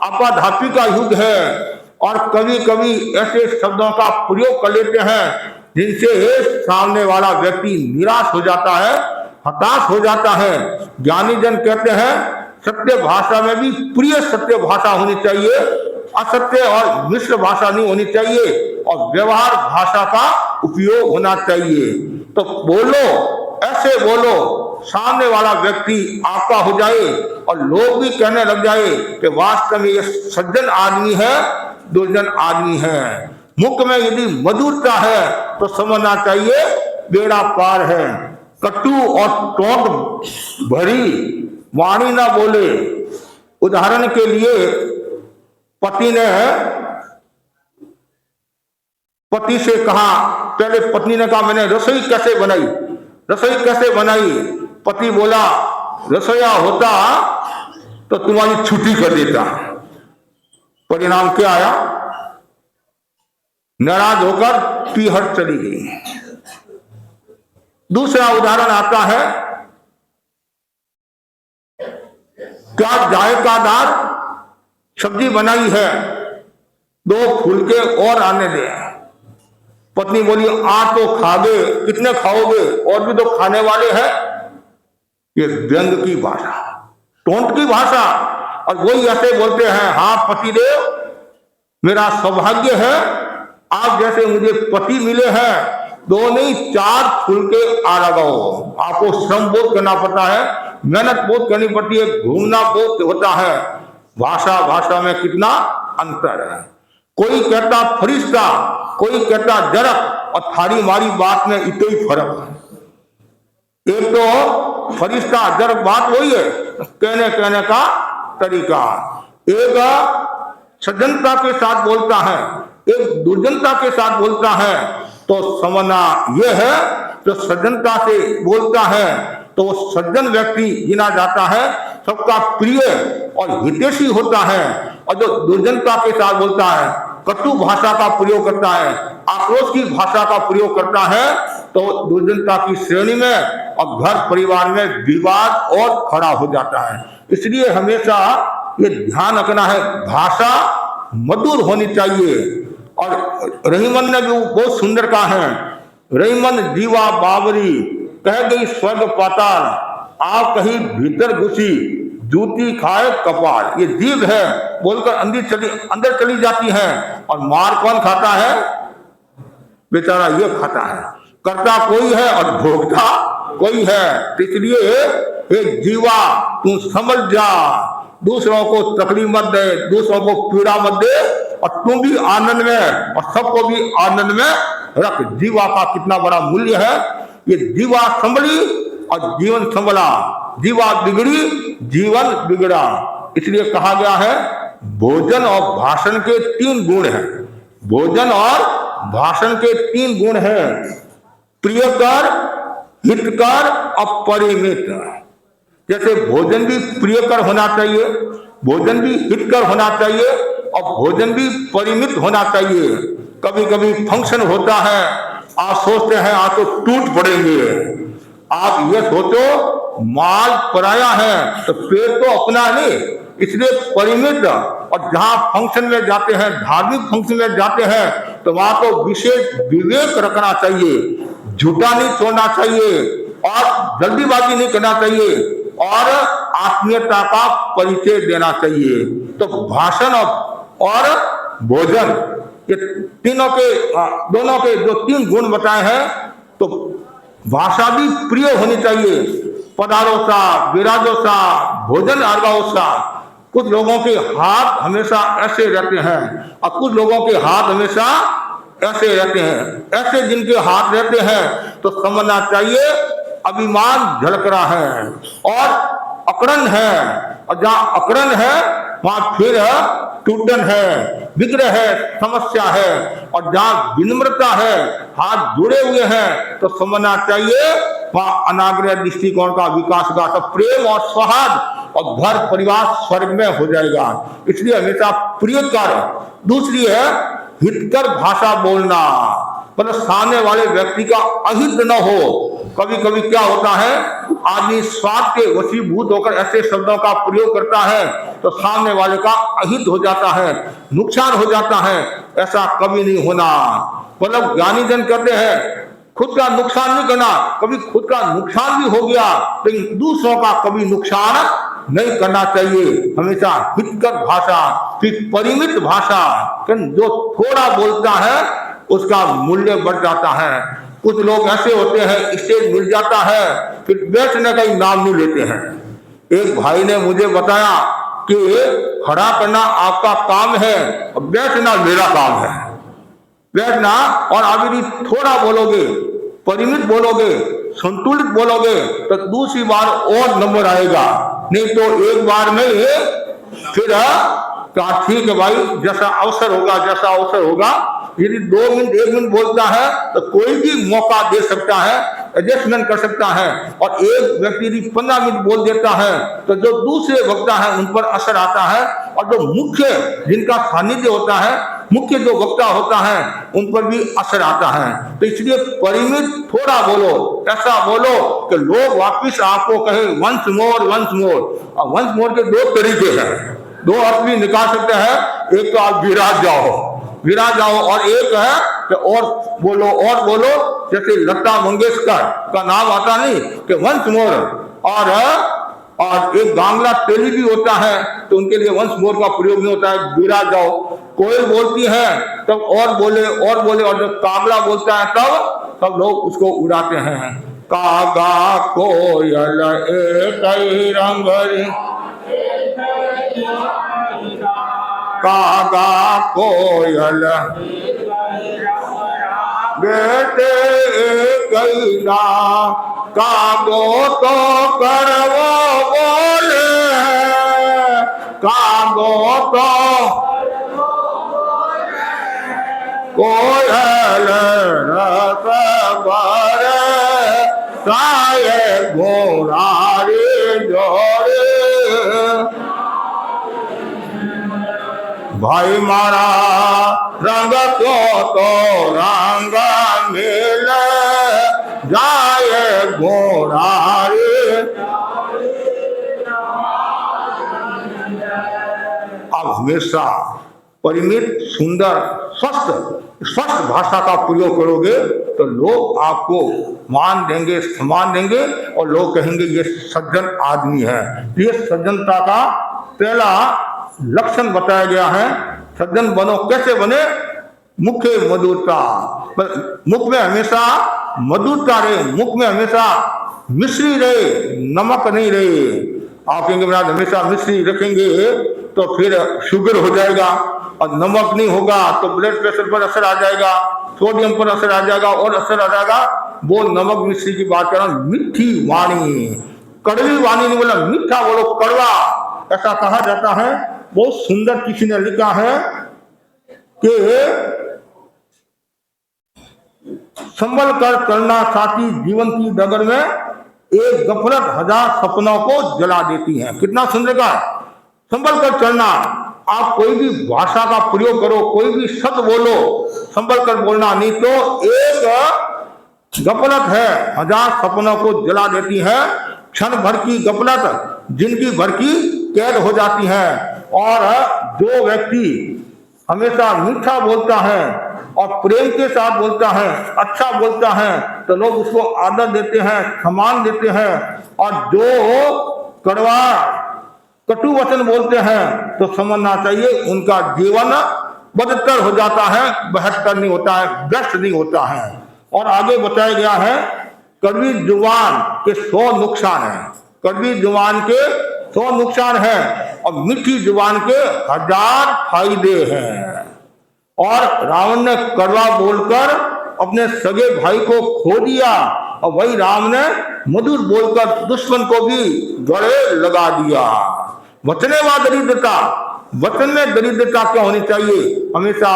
आपाधापी का युग है और कभी कभी ऐसे शब्दों का प्रयोग कर लेते हैं जिनसे सामने वाला व्यक्ति निराश हो जाता है, हताश हो जाता है। ज्ञानी जन कहते हैं सत्य भाषा में भी प्रिय सत्य भाषा होनी चाहिए, असत्य और मिश्र भाषा नहीं होनी चाहिए और व्यवहार भाषा का उपयोग होना चाहिए। तो बोलो, ऐसे बोलो सामने वाला व्यक्ति आपका हो जाए और लोग भी कहने लग जाए कि वास्तव में ये सज्जन आदमी है, दुर्जन आदमी है। मुख में यदि मधुरता है तो समझना चाहिए बेड़ा पार है। कटु और टोंट भरी वाणी ना बोले। उदाहरण के लिए पति से कहा, पहले पत्नी ने कहा मैंने रसोई कैसे बनाई, रसोई कैसे बनाई? पति बोला रसोईया होता तो तुम्हारी छुट्टी कर देता। परिणाम क्या आया? नाराज होकर पीहर चली गई। दूसरा उदाहरण आता है, क्या जायकादार सब्जी बनाई है, 2 फुलके और आने दे। पत्नी बोली आज तो खाओगे, कितने खाओगे, और भी तो खाने वाले हैं। ये व्यंग की भाषा, टोंट की भाषा। और वही ऐसे बोलते हैं, हाँ पतिदेव मेरा सौभाग्य है, आप जैसे मुझे पति मिले हैं, 2 नहीं 4 फुलके आ लगाओ। आपको श्रम बहुत करना पड़ता है, मेहनत बहुत करनी पड़ती है, घूमना बहुत होता है। भाषा भाषा में कितना अंतर है। कोई कहता फरिश्ता, कोई कहता जरक, और थारी मारी बात में इतना ही फर्क है। एक तो फरिश्ता जरक बात वही है, कहने का तरीका। एक सज्जनता के साथ बोलता है, एक दुर्जनता के साथ बोलता है। तो समझना यह है, जो सज्जनता से बोलता है तो वो सज्जन व्यक्ति गिना जाता है, सबका प्रिय और हितैषी होता है। और जो दुर्जनता के साथ बोलता है, कटु भाषा का प्रयोग करता है, आक्रोश की भाषा का प्रयोग करता है, तो दुर्जनता की श्रेणी में और घर परिवार में विवाद और खड़ा हो जाता है। इसलिए हमेशा ये ध्यान रखना है, भाषा मधुर होनी चाहिए। और रहीमन ने भी बहुत सुंदर कहा है, रहीमन जीवा बावरी कह गई स्वर्ग पाताल, आप कहीं भीतर घुसी जूती खाए कपाल। ये जीव है बोलकर अंदर चली जाती है, और मार कौन खाता है? बेचारा ये खाता है। करता कोई है और भोगता कोई है। इसलिए ये जीवा तू समझ जा, दूसरों को तकलीफ मत दे, दूसरों को पीड़ा मत दे, और तुम भी आनंद में और सबको भी आनंद में रख। जीवा का कितना बड़ा मूल्य है। ये जीवा संभली और जीवन संभला, जीवा बिगड़ी जीवन बिगड़ा। इसलिए कहा गया है भोजन और भाषण के 3 गुण हैं। भोजन और भाषण के 3 गुण हैं, प्रियकर, हितकर और परिमित। जैसे भोजन भी प्रियकर होना चाहिए, भोजन भी हितकर होना चाहिए, और भोजन भी परिमित होना चाहिए। कभी कभी फंक्शन होता है, आप सोचते हैं आज तो टूट पड़ेंगे। आप ये सोचो माल पराया है तो पेट तो अपना नहीं, इसलिए परिमित। और जहां फंक्शन में जाते हैं, धार्मिक फंक्शन में जाते हैं, तो वहां तो विशेष विवेक रखना चाहिए, झूठा नहीं छोड़ना चाहिए, और जल्दीबाजी नहीं करना चाहिए, और आत्मीयता का परिचय देना चाहिए। तो भाषण और भोजन, ये दोनों के जो 3 गुण बताए हैं, तो भाषा भी प्रिय होनी चाहिए। पदारोसा, विराजोसा, भोजन अर्घोसा। कुछ लोगों के हाथ हमेशा ऐसे रहते हैं, और कुछ लोगों के हाथ हमेशा ऐसे रहते हैं। ऐसे जिनके हाथ रहते हैं तो समझना चाहिए अभिमान झलक रहा है और अकड़न है, और जहाँ अकड़न है वहां फिर टूटन है, विग्रह है, समस्या है। और जहाँ विनम्रता है, हाथ जुड़े हुए हैं, तो समझना चाहिए वहां अनाग्रह दृष्टिकोण का विकास का, सब प्रेम और सौहार्द और घर परिवार स्वर्ग में हो जाएगा। इसलिए हमेशा प्रियकर। दूसरी है हितकर भाषा बोलना, मतलब सामने वाले व्यक्ति का अहित न हो। कभी कभी क्या होता है, आदमी स्वार्थ के वशीभूत होकर ऐसे शब्दों का प्रयोग करता है तो सामने वाले का अहित हो जाता है, नुकसान हो जाता है। ऐसा कभी नहीं होना। मतलब ज्ञानी जन कहते हैं खुद का नुकसान नहीं करना। कभी खुद का नुकसान भी हो गया लेकिन दूसरों का कभी नुकसान नहीं करना चाहिए। हमेशा हितकर भाषा, फिर परिमित भाषा, जो थोड़ा बोलता है उसका मूल्य बढ़ जाता है। कुछ लोग ऐसे होते हैं, स्टेज मिल जाता है फिर बैठने का ही नाम नहीं लेते हैं। एक भाई ने मुझे बताया कि खड़ा करना आपका काम है और बैठना मेरा काम है। बैठना, और अभी थोड़ा बोलोगे, परिमित बोलोगे, संतुलित बोलोगे तो दूसरी बार और नंबर आएगा, नहीं तो एक बार में फिर कहा ठीक है भाई, जैसा अवसर होगा। यदि 2 मिनट 1 मिनट बोलता है तो कोई भी मौका दे सकता है, एडजस्टमेंट कर सकता है। और एक व्यक्ति यदि 15 मिनट बोल देता है तो जो दूसरे वक्ता है उन पर असर आता है, और जो मुख्य जिनका सानिध्य होता है, मुख्य जो वक्ता होता है उन पर भी असर आता है। तो इसलिए परिमित थोड़ा बोलो, ऐसा बोलो कि लोग वापिस आपको कहे वंस मोर। और वंस मोर के 2 तरीके हैं, 2 अर्थ भी निकाल सकते हैं। एक तो आप विराज जाओ, और एक है कि और बोलो, जैसे लता मंगेशकर का नाम आता नहीं कि वंस मोर, और एक बांग्ला तेली भी होता है तो उनके लिए वंस मोर का प्रयोग नहीं होता है, विराज जाओ। कोयल बोलती है तब और बोले, और जब कागला बोलता है तब लोग उसको उड़ाते हैं। कागा कोयल एक ही रंग, कागा कोयल बेटे कैला, कागो तो करवो बोले, कागो तो कोयल रस भरे, काये घोड़ारी जोड़े। भाई मारा रंग तो रंग मिले, जाए घोड़ारी। अब हमेशा परिमित, सुंदर, स्वस्थ भाषा का प्रयोग करोगे तो लोग आपको मान देंगे, सम्मान देंगे, और लोग कहेंगे ये सज्जन आदमी है। ये सज्जनता का पहला लक्षण बताया गया है। सज्जन बनो, कैसे बने? मुख्य मधुरता, मुख में हमेशा मधुरता रहे, मुख में हमेशा मिश्री रहे, नमक नहीं रहे। आप कहेंगे मेरा हमेशा मिश्री रखेंगे तो फिर शुगर हो जाएगा, और नमक नहीं होगा तो ब्लड प्रेशर पर असर आ जाएगा, सोडियम पर असर आ जाएगा, और असर आ जाएगा। वो नमक मिश्री की बात कर रहा हूं। मीठी वाणी, कड़वी वाणी नहीं बोला, मीठा बोलो, कड़वा, ऐसा कहा जाता है। बहुत सुंदर किसी ने लिखा है कि संभल कर करना साथी जीवन की डगर में, एक गफलत 1000 सपनों को जला देती है। कितना सुंदर का, संभल कर चलना। आप कोई भी भाषा का प्रयोग करो, कोई भी शब्द बोलो, संभल कर बोलना, नहीं तो एक गफलत है 1000 सपनों को जला देती है। क्षण भर की गफलत जिंदगी भर की कैद हो जाती है। और जो व्यक्ति हमेशा मीठा बोलता है और प्रेम के साथ बोलता है, अच्छा बोलता है, तो लोग उसको आदर देते हैं, सम्मान देते हैं। और जो कड़वा कटु वचन बोलते हैं तो समझना चाहिए उनका जीवन बदतर हो जाता है, बेहतर नहीं होता है, व्यस्त नहीं होता है। और आगे बताया गया है कड़वी जुबान के 100 नुकसान है, कड़वी जुबान के 100 नुकसान है, और मीठी जुबान के 1000 फायदे हैं। और रावण ने कड़वा बोलकर अपने सगे भाई को खो दिया, और वही राम ने मधुर बोलकर दुश्मन को भी गले लगा दिया। वचने व दरिद्रता, वचन में दरिद्रता क्या होनी चाहिए? हमेशा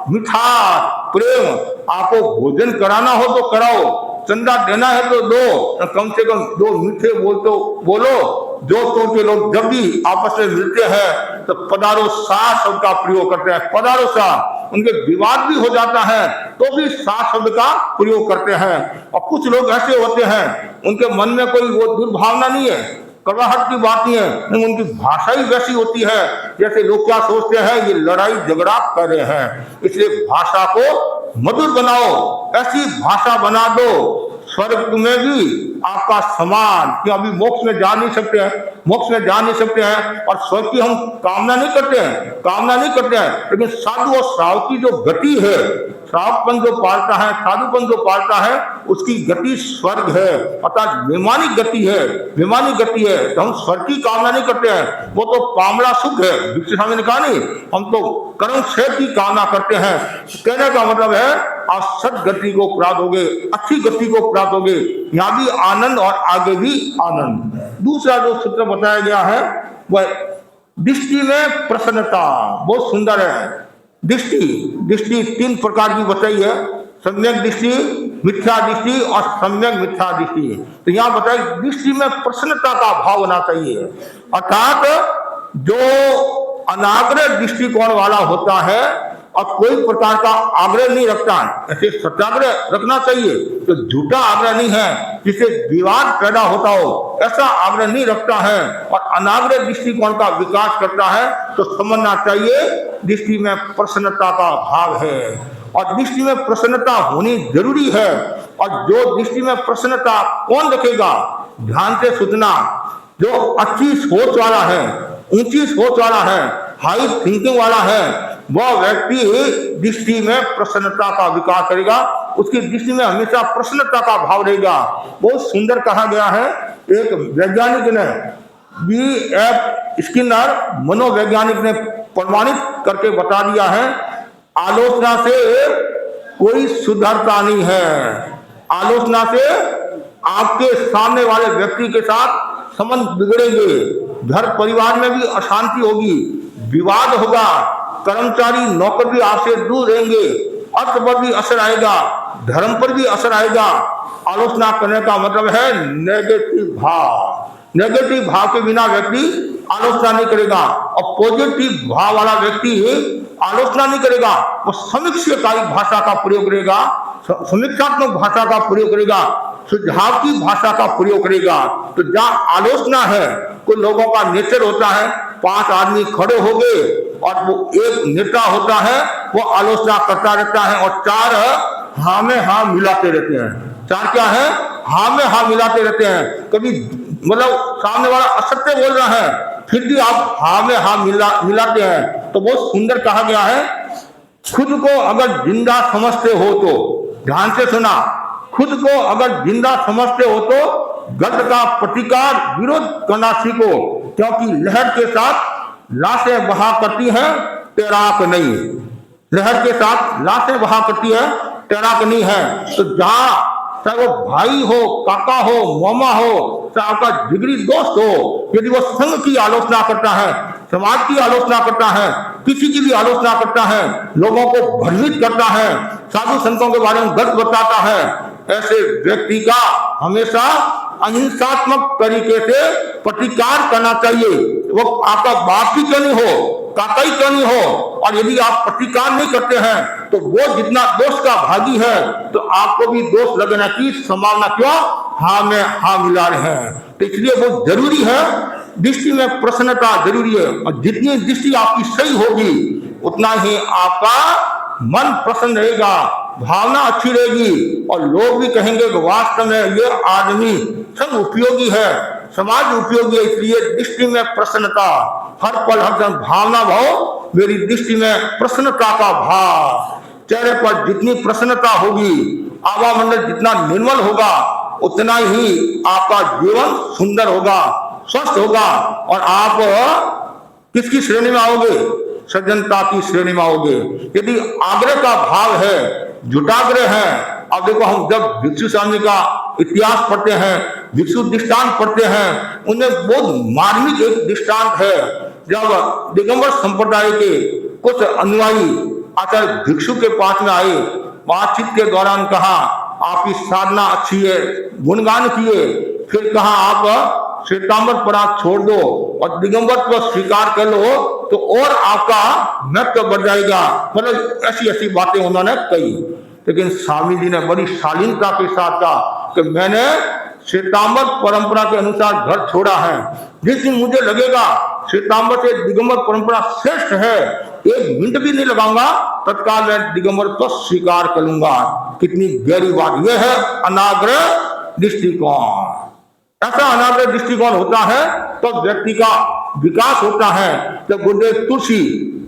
मिठास, प्रेम। आपको भोजन कराना हो तो कराओ, चंदा देना है तो दो, कम से कम 2 मीठे बोलो। दोस्तों के लोग जब भी आपस में मिलते हैं तो पधारो सा शब्द का प्रयोग करते हैं, पधारो सा। उनके विवाद भी हो जाता है तो भी सा शब्द का प्रयोग करते हैं। और कुछ लोग ऐसे होते हैं उनके मन में कोई वो दुर्भावना नहीं है, कड़वाहट की बात नहीं है, उनकी भाषा ही वैसी होती है जैसे लोग क्या सोचते हैं ये लड़ाई झगड़ा कर रहे हैं। इसलिए भाषा को मधुर बनाओ, ऐसी भाषा बना दो स्वर्ग में भी आपका समान कि अभी मोक्ष में जा नहीं सकते हैं, मोक्ष में जा नहीं सकते हैं और स्वर्ग की हम कामना नहीं करते हैं, लेकिन साधु और श्रावक की जो गति है, श्रावकपन जो पालता है, साधुपन जो पालता है, उसकी गति स्वर्ग है, अर्थात विमानिक गति है। तो हम स्वर्ग की कामना नहीं करते हैं, वो तो पामला सुख है। दीक्षित स्वामी ने कहा नहीं, हम तो कर्म क्षेत्र की कामना करते हैं। कहने का मतलब है आप सदगति को प्राप्त होगे, अच्छी गति को प्राप्त होगे, यहाँ भी आनंद और आगे भी आनंद। दूसरा जो सूत्र बताया गया है वह दृष्टि में प्रसन्नता, बहुत सुंदर है। दृष्टि 3 प्रकार की बताई है, सम्यक दृष्टि, मिथ्या दृष्टि और सम्यक मिथ्या दृष्टि। तो यहाँ बताया दृष्टि में प्रसन्नता का भाव होना चाहिए, अर्थात जो अनाग्रह दृष्टिकोण वाला होता है और कोई प्रकार का आग्रह नहीं रखता है, ऐसे सत्याग्रह रखना चाहिए। तो झूठा आग्रह नहीं है जिससे विवाद पैदा होता हो, ऐसा आग्रह नहीं रखता है और अनाग्रह दृष्टिकोण का विकास करता है। तो समझना चाहिए दृष्टि में प्रसन्नता का भाव है और दृष्टि में प्रसन्नता होनी जरूरी है। और जो दृष्टि में प्रसन्नता कौन रखेगा, ध्यान से सुनना, जो अच्छी सोच वाला है, ऊंची सोच वाला है, हाई थिंकिंग वाला है, वह व्यक्ति दृष्टि में प्रसन्नता का विकास करेगा, उसकी दृष्टि में हमेशा प्रसन्नता का भाव रहेगा। बहुत सुंदर कहा गया है, एक वैज्ञानिक ने, B.F. स्किनर मनोवैज्ञानिक ने प्रमाणित करके बता दिया है, आलोचना से कोई सुधरता नहीं है। आलोचना से आपके सामने वाले व्यक्ति के साथ संबंध बिगड़ेंगे, घर परिवार में भी अशांति होगी, विवाद होगा, कर्मचारी नौकर भी आपसे दूर रहेंगे, अर्थ पर भी असर आएगा, धर्म पर भी असर आएगा। आलोचना करने का मतलब है नेगेटिव भाव के बिना व्यक्ति आलोचना नहीं करेगा और पॉजिटिव भाव वाला व्यक्ति आलोचना नहीं करेगा, वो समीक्षात्मक भाषा का प्रयोग करेगा, समीक्षात्मक भाषा का प्रयोग करेगा, सुझाव की भाषा का प्रयोग करेगा। तो जहाँ आलोचना है, कुछ लोगों का नेचर होता है, 5 आदमी खड़े हो गए और वो एक नेता होता है, वो आलोचना करता रहता है और 4 हाँ में हाँ मिलाते रहते हैं। 4 क्या है, हाँ में हाँ मिलाते रहते हैं। कभी मतलब सामने वाला असत्य बोल रहा है, फिर भी आप हाँ में हाँ मिलाते हैं। तो बहुत सुंदर कहा गया है, खुद को अगर जिंदा समझते हो तो, ध्यान से सुना, खुद को अगर जिंदा समझते हो तो गंध का प्रतिकार विरोध करना सीखो, क्योंकि लहर के साथ लाशें बहा करती हैं, तैराक नहीं। लहर के साथ लाशें बहा करती है, तैराक नहीं है। तो जहाँ चाहे वो भाई हो, काका हो, मामा हो, चाहे आपका जिगरी दोस्त हो, यदि वो संघ की आलोचना करता है, समाज की आलोचना करता है, किसी की भी आलोचना करता है, लोगों को भ्रमित करता है, साधु संतों के बारे में गलत बताता है, ऐसे व्यक्ति का हमेशा अहिंसात्मक तरीके से प्रतिकार करना चाहिए। वो आपका बाप ही क्यों नहीं हो, काका ही क्यों नहीं हो, और यदि आप प्रतिकार नहीं करते हैं तो वो जितना दोष का भागी है, तो आपको भी दोष लगने की संभावना क्यों, हाँ में हाँ मिला रहे हैं। तो इसलिए वो जरूरी है, दृष्टि में प्रसन्नता जरूरी है। और जितनी दृष्टि आपकी सही होगी, उतना ही आपका मन प्रसन्न रहेगा, भावना अच्छी रहेगी और लोग भी कहेंगे कि वास्तव में ये आदमी सब उपयोगी है, समाज उपयोगी है। इसलिए दृष्टि में प्रसन्नता, हर पल हर समय भावना भाव, मेरी दृष्टि में प्रसन्नता का भाव। चेहरे पर जितनी प्रसन्नता होगी, आवामंडल जितना निर्मल होगा, उतना ही आपका जीवन सुंदर होगा, स्वस्थ होगा और आप किसकी श्रेणी में आओगे, सज्जनता की श्रेणी में आओगे। यदि आग्रह का भाव है, झूठाग्रह है, अब देखो हम जब भिक्षु स्वामी का इतिहास पढ़ते हैं, भिक्षु दृष्टांत पढ़ते हैं, उनमें बहुत मार्मिक एक दृष्टांत है। जब दिगंबर संप्रदाय के कुछ अनुयायी आचार्य भिक्षु के पास में आए, बातचीत के दौरान कहा आपकी साधना अच्छी है, गुणगान किए, फिर कहा आप श्वेतांबर पराग छोड़ दो और दिगंबर को स्वीकार कर लो तो और आपका महत्व बढ़ जाएगा। मतलब ऐसी ऐसी बातें उन्होंने कही। लेकिन स्वामी जी ने बड़ी शालीनता के साथ कहा कि मैंने श्वेतांबर परंपरा के अनुसार घर छोड़ा है, जिस दिन मुझे लगेगा श्वेतांबर से दिगंबर परंपरा श्रेष्ठ है, 1 मिनट भी नहीं लगाऊंगा, तत्काल मैं दिगंबर को स्वीकार कर लूंगा। कितनी गहरी बात यह है, अनाग्रह दृष्टिकोण। ऐसा अनाग्रह दृष्टिकोण होता है तो व्यक्ति का विकास होता है। जब गुरुदेव तुलसी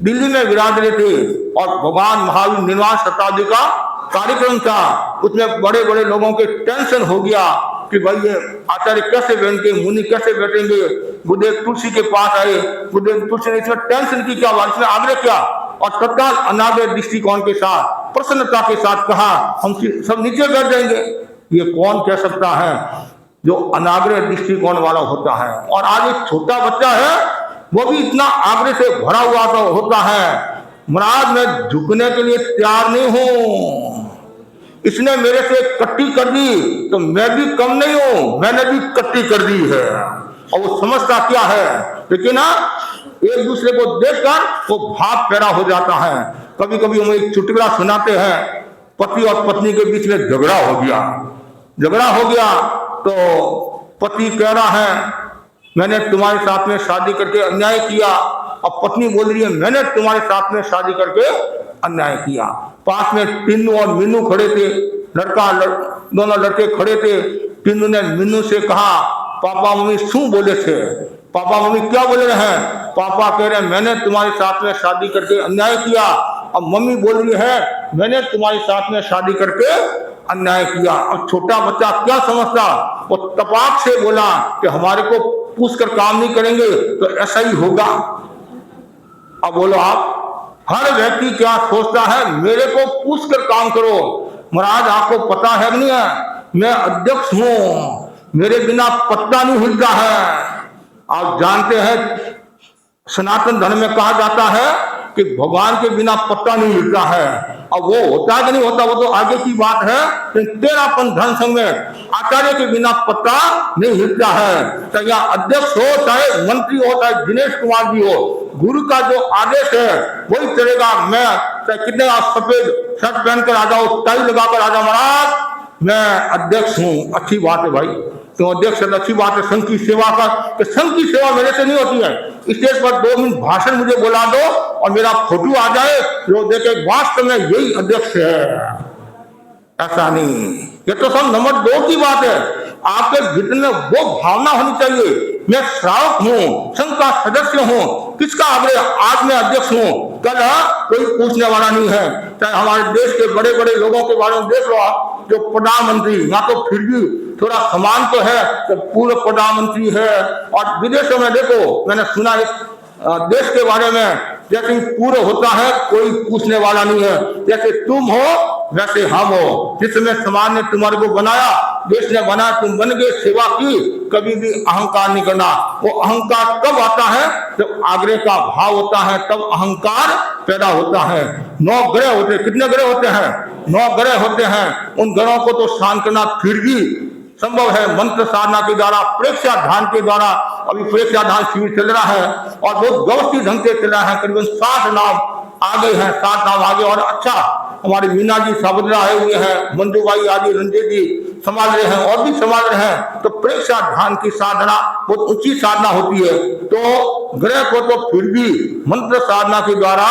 दिल्ली में विराज रहे थे और भगवान महावीर निर्वाण शताब्दी का कार्यक्रम था, उसमें बड़े बड़े लोगों के टेंशन हो गया कि भाई ये आचार्य कैसे बैठेंगे, मुनि कैसे बैठेंगे। गुरुदेव तुलसी के पास आए, गुरुदेव तुलसी ने इसमें टेंशन की क्या बात, इसमें आग्रह क्या, और तत्काल अनाग्रह दृष्टिकोण के साथ प्रसन्नता के साथ कहा हम सब नीचे बैठ जाएंगे। ये कौन कह सकता है जो अनाग्रह दृष्टिकोण वाला होता है। और आज एक छोटा बच्चा है वो भी इतना आग्रह से भरा हुआ तो होता है, महाराज मैं झुकने के लिए तैयार नहीं हूं, इसने मेरे से कट्टी कर दी तो मैं भी कम नहीं हूं, मैंने भी कट्टी कर दी है। और वो समझता क्या है, लेकिन एक दूसरे को देखकर वो भाव पैदा हो जाता है। कभी कभी हम एक चुटकुला सुनाते हैं, पति और पत्नी के बीच में झगड़ा हो गया तो पति कह रहा है मैंने तुम्हारे साथ में शादी करके अन्याय किया, और पत्नी बोल रही है मैंने तुम्हारे साथ में शादी करके अन्याय किया। पास में टिन्नू और मीनू खड़े थे, दोनों लड़के खड़े थे। टिन्नू ने मीनू से कहा पापा मम्मी शू बोले थे, पापा मम्मी क्या बोले रहे हैं। पापा कह रहे हैं मैंने तुम्हारे साथ में शादी करके अन्याय किया, और मम्मी बोल रही है मैंने तुम्हारे साथ में शादी करके अन्याय किया। और छोटा बच्चा क्या समझता, वो तपाक से बोला कि हमारे को पूछकर काम नहीं करेंगे तो ऐसा ही होगा। अब बोलो आप, हर व्यक्ति क्या सोचता है मेरे को पूछकर काम करो। महाराज आपको पता है नहीं है, मैं अध्यक्ष हूं, मेरे बिना पत्ता नहीं हिलता है। आप जानते हैं सनातन धर्म में कहा जाता है कि भगवान के बिना पत्ता नहीं हिलता है। अब वो होता है कि नहीं होता वो तो आगे की बात है, लेकिन तेरापन धर्म संघ में आचार्य के बिना पत्ता नहीं हिलता है। तो यहाँ अध्यक्ष हो चाहे मंत्री हो चाहे दिनेश कुमार जी हो, गुरु का जो आदेश है वही चलेगा। मैं चाहे कितने आप सफेद शर्ट पहनकर आ जाओ, टाई लगाकर आ जाओ, महाराज मैं अध्यक्ष हूँ, अच्छी बात है भाई, तो अध्यक्ष अच्छी बात है। संघ की सेवा का, तो संघ की सेवा मेरे से नहीं होती है। स्टेज पर 2 मिनट भाषण मुझे बुला दो और मेरा फोटो आ जाए, लोग देखे वास्तव में यही अध्यक्ष है, ऐसा नहीं। ये तो सब नंबर 2 की बात है। आपके भीतर में वो भावना होनी चाहिए मैं श्रावक हूँ, संघ का सदस्य हूँ, किसका आग्रह, आज मैं अध्यक्ष हूँ, कल कोई पूछने वाला नहीं है। चाहे हमारे देश के बड़े बड़े लोगों के बारे में देख लो आप, जो प्रधानमंत्री ना तो फिर भी थोड़ा समान तो है, तो पूर्व प्रधानमंत्री है। और विदेशों में देखो, मैंने सुना एक देश के बारे में, जैसे पूर्व होता है कोई पूछने वाला नहीं है, जैसे तुम हो वैसे हम हो, जिसमें समाज ने तुम्हारे को बनाया, देश ने बनाया, तुम बन गए, सेवा की, कभी भी अहंकार नहीं करना। वो अहंकार कब आता है, जब आग्रह का भाव होता है, तब अहंकार पैदा होता है। 9 ग्रह होते हैं, कितने ग्रह होते हैं, 9 ग्रह होते हैं। उन ग्रहों को तो शांत करना फिर भी संभव है मंत्र साधना के द्वारा, प्रेक्षा ध्यान के द्वारा। अभी प्रेक्षा ध्यान शिविर चल रहा है और बहुत व्यवस्थित ढंग से चल रहा है। करीबन 60 नाम आ गए हैं, 60 नाम आगे। और अच्छा हमारे मीना जी साबुद्रा आए हुए हैं, मंजूबाई आदि रंजीत जी संभाल रहे हैं और भी संभाल रहे हैं। तो प्रेक्षा ध्यान की साधना बहुत ऊंची साधना होती है। तो ग्रह को तो फिर भी मंत्र साधना के द्वारा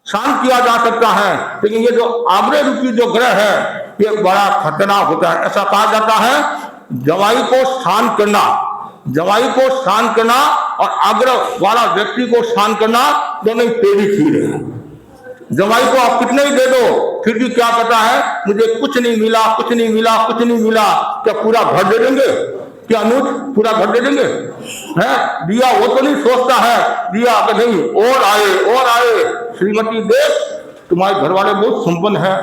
शांत किया जा सकता है, लेकिन ये जो आग्रह रूपी जो ग्रह है ये बड़ा खतरनाक होता है। ऐसा कहा जाता है जवाई को शांत करना, जवाई को शांत करना और आग्रह वाला व्यक्ति को शांत करना दोनों तेरी खीर है। जवाई को आप कितने ही दे दो फिर भी क्या कहता है, मुझे कुछ नहीं मिला, कुछ नहीं मिला, कुछ नहीं मिला। क्या पूरा घर दे देंगे, क्या अनुज पूरा घर दे देंगे है? दिया वो तो नहीं सोचता है, दिया अगर नहीं और आए। श्रीमती देख तुम्हारे घर वाले बहुत संपन्न है,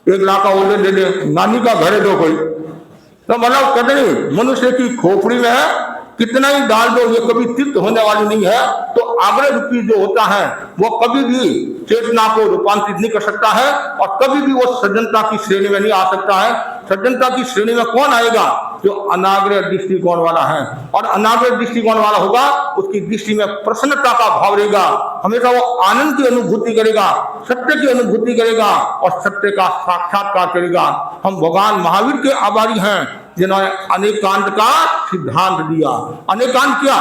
1 लाख का ऑर्डर दे दे, नानी का घर है दो कोई। तो मतलब कहते नहीं मनुष्य की खोपड़ी में है, कितना ही डाल दो ये कभी तृप्त होने वाली नहीं है। तो आग्रह रूपी जो होता है वो कभी भी चेतना को रूपांतरित नहीं कर सकता है और कभी भी वो सज्जनता की श्रेणी में नहीं आ सकता है। सज्जनता की श्रेणी में कौन आएगा, जो अनाग्रह दृष्टिकोण वाला है। और अनाग्रह दृष्टिकोण वाला होगा उसकी दृष्टि में प्रसन्नता का भाव रहेगा, हमेशा वो आनंद की अनुभूति करेगा, सत्य की अनुभूति करेगा और सत्य का साक्षात्कार करेगा। हम भगवान महावीर के आभारी हैं जिन्होंने अनेकांत का सिद्धांत दिया। अनेकांत क्या,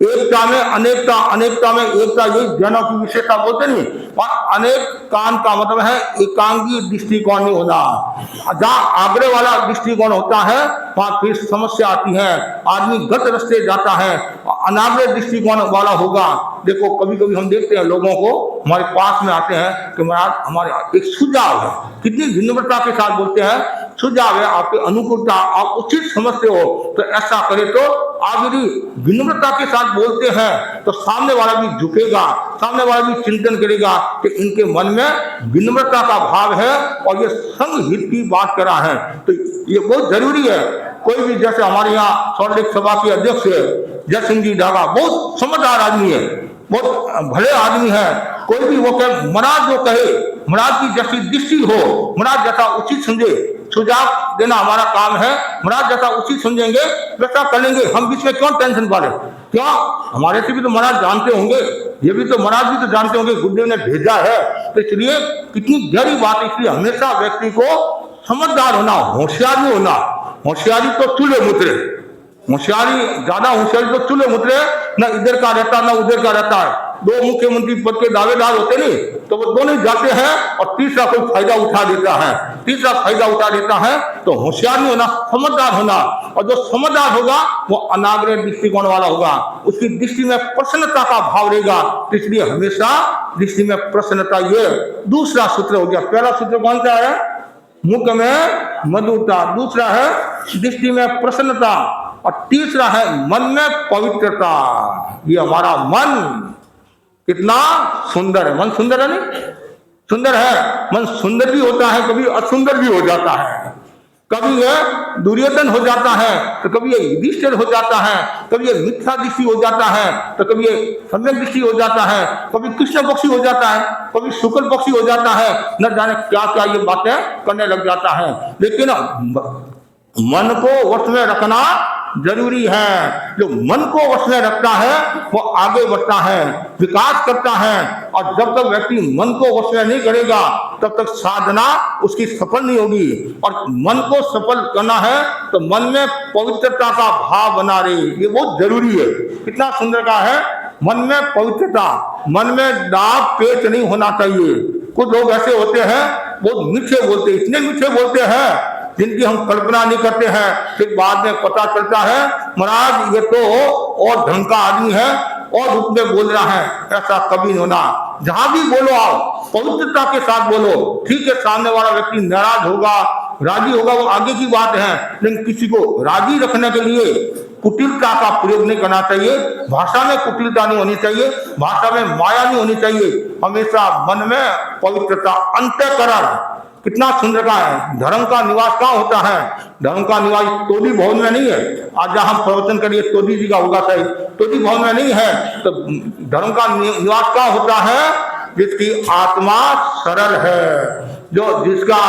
एकता में अनेकता, अनेकता में एकता, यही जैनों की विशेषता बोलते नहीं। और अनेक कान का मतलब है एकांगी दृष्टिकोण नहीं होना। जहाँ आग्रह वाला दृष्टिकोण होता है वहां फिर समस्या आती है, आदमी गलत रास्ते जाता है। अनाग्रह दृष्टिकोण वाला होगा, देखो कभी कभी हम देखते हैं लोगों को हमारे पास में आते हैं कि महाराज हमारे एक सुझाव है, कितनी विनम्रता के साथ बोलते हैं, सुझाव है आपके अनुकूलता, आप उचित समझते हो तो ऐसा करे। तो आप यदि विनम्रता के साथ बोलते हैं तो सामने वाला भी झुकेगा, सामने वाला भी चिंतन करेगा कि इनके मन में विनम्रता का भाव है और ये संघ हित की बात करा है। तो ये बहुत जरूरी है। कोई भी, जैसे हमारे यहाँ सौरलेख सभा के अध्यक्ष जय सिंह जी डागा, बहुत समझदार आदमी है, बहुत भले आदमी है। कोई भी वो कहे, महाराज जो कहे, महाराज की जैसी दृष्टि हो, महाराज जैसा उचित समझे, सुझाव देना हमारा काम है। महाराज जैसा उचित समझेंगे वैसा कर लेंगे, हम बीच में क्यों टेंशन पा रहे? क्यों? हमारे से भी तो महाराज जानते होंगे, ये भी तो महाराज भी तो जानते होंगे, गुरुदेव ने भेजा है। तो इसलिए कितनी गहरी बात है, इसलिए हमेशा व्यक्ति को समझदार होना, होशियार नहीं होना। होशियारी तो चूल्हे मुतरे, होशियारी, ज्यादा होशियारी तो चूल्हे मुतरे, न इधर का रहता न उधर का रहता है। दो मुख्यमंत्री पद के दावेदार होते नहीं तो वो दोनों जाते हैं और तीसरा कोई फायदा उठा देता है, तीसरा फायदा उठा देता है। तो होशियार नहीं होना, समझदार होना। और जो समझदार होगा वो अनाग्रह दृष्टिकोण वाला होगा, उसकी दृष्टि में प्रसन्नता का भाव रहेगा। इसलिए हमेशा दृष्टि में प्रसन्नता, ये दूसरा सूत्र हो गया। पहला सूत्र कौन सा है? मुख में मधुरता, दूसरा है दृष्टि में प्रसन्नता, और तीसरा है मन में पवित्रता। ये हमारा मन कितना सुंदर है, मन सुंदर है नहीं? सुंदर है, मन सुंदर भी होता है, कभी असुंदर भी हो जाता है, कभी ये दुर्योधन हो जाता है तो कभी ये युधिष्ठिर हो जाता है, कभी ये मिथ्या दृष्टि हो जाता है तो कभी ये सम्यक दृष्टि हो जाता है, कभी कृष्ण पक्षी हो जाता है, कभी शुक्ल पक्षी हो जाता है, न जाने क्या क्या ये बातें करने लग जाता है। लेकिन मन को वश में रखना जरूरी है। जो मन को वश में रखता है वो आगे बढ़ता है, विकास करता है। और जब तक व्यक्ति मन को वश में नहीं करेगा तब तक साधना उसकी सफल नहीं होगी। और मन को सफल करना है तो मन में पवित्रता का भाव बना रहे, ये बहुत जरूरी है। कितना सुंदर का है, मन में पवित्रता, मन में दाग पेच नहीं होना चाहिए। कुछ लोग ऐसे होते हैं बहुत मीठे बोलते, इतने मीठे बोलते हैं जिनकी हम कल्पना नहीं करते हैं। फिर बाद में पता चलता है महाराज ये तो और ढंग का आदमी है और रूप में बोल रहा है। ऐसा कभी नहीं होना। जहां भी बोलो आप पवित्रता के साथ बोलो। ठीक है, सामने वाला व्यक्ति नाराज होगा, राजी होगा, वो आगे की बात है, लेकिन किसी को राजी रखने के लिए कुटिलता का प्रयोग नहीं करना चाहिए। भाषा में कुटिलता नहीं होनी चाहिए, भाषा में माया नहीं होनी चाहिए। हमेशा मन में पवित्रता, अंतःकरण कितना सुंदर का है। धर्म का निवास कहाँ होता है? धर्म का निवास तोदी भवन में नहीं है। आज जहाँ हम प्रवचन करिए तोदी जी का होगा सही, तोदी भवन में नहीं है। तो धर्म का निवास कहाँ होता है? जिसकी आत्मा सरल है, जो जिसका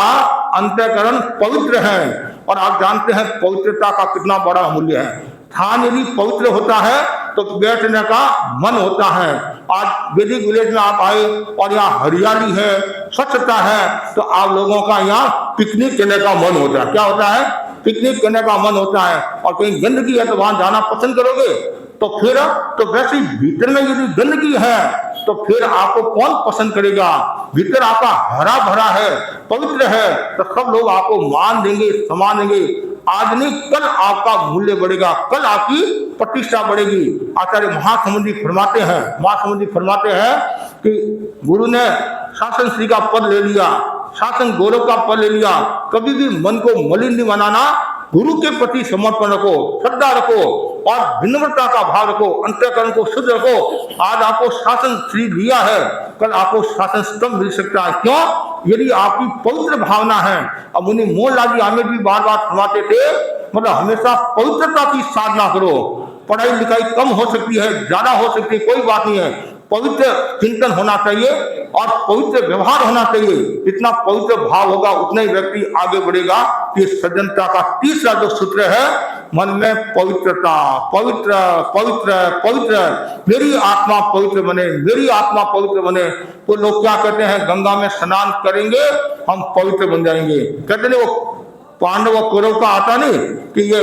अंतःकरण पवित्र है। और आप जानते हैं पवित्रता का कितना बड़ा मूल्य है। स्थान यदि पवित्र होता है तो बैठने का मन होता है। आज वैदिक विलेज में आप आए और यहाँ हरियाली है, स्वच्छता है, तो आप लोगों का यहाँ पिकनिक करने का मन होता है। क्या होता है? पिकनिक करने का मन होता है। और कहीं गंदगी है तो वहां जाना पसंद करोगे? तो फिर तो वैसे भीतर में यदि गंदगी है तो फिर आपको कौन पसंद करेगा? भीतर आपका हरा भरा है, पवित्र है, तो सब लोग आपको मान देंगे, सम्मान देंगे। आज नहीं कल आपका मूल्य बढ़ेगा, कल आपकी प्रतिष्ठा बढ़ेगी। आचार्य महासमुद्री फरमाते हैं कि गुरु ने शासन श्री का पद ले लिया, शासन गौरव का पद ले लिया। कभी भी मन को मलिन नहीं बनाना, गुरु के प्रति समर्पण रखो, श्रद्धा रखो और विनम्रता का भाव रखो, अंतःकरण को शुद्ध रखो। आज आपको शासन श्री दिया है, कल आपको शासन स्तंभ मिल सकता है। क्यों? यदि आपकी पवित्र भावना है। अब मुनि मोहनलाल जी आमिर भी बार बार फरमाते थे, मतलब हमेशा पवित्रता की साधना करो। पढ़ाई लिखाई कम हो सकती है, ज्यादा हो सकती है, कोई बात नहीं है। पवित्र चिंतन होना चाहिए और पवित्र व्यवहार होना चाहिए। जितना पवित्र भाव होगा उतना ही व्यक्ति आगे बढ़ेगा। ये सज्जनता का तीसरा जो सूत्र है, मन में पवित्रता, पवित्र पवित्र पवित्र, मेरी आत्मा पवित्र बने, मेरी आत्मा पवित्र बने। तो लोग क्या कहते हैं? गंगा में स्नान करेंगे हम पवित्र बन जाएंगे। कहते नहीं, वो पांडव और कौरव का आता नहीं कि ये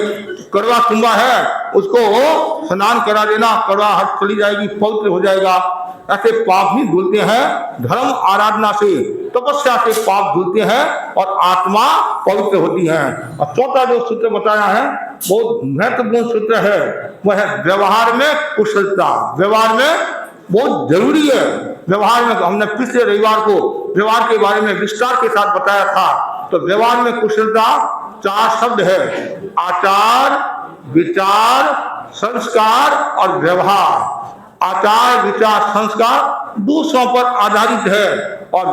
कड़वा कुंभा है, उसको स्नान करा देना, कड़वा हट चली जाएगी, पवित्र हो जाएगा। ऐसे पाप ही धुलते हैं धर्म आराधना से, तपस्या से पाप धुलते हैं और आत्मा पवित्र होती है। और चौथा जो सूत्र बताया है बहुत महत्वपूर्ण सूत्र है, वह है व्यवहार में कुशलता। व्यवहार में बहुत जरूरी है। व्यवहार में हमने पिछले रविवार को व्यवहार के बारे में विस्तार के साथ बताया था। तो व्यवहार में कुशलता 4 शब्द है, आचार, विचार, संस्कार और व्यवहार। आचार, विचार, संस्कार दूसरों पर आधारित है और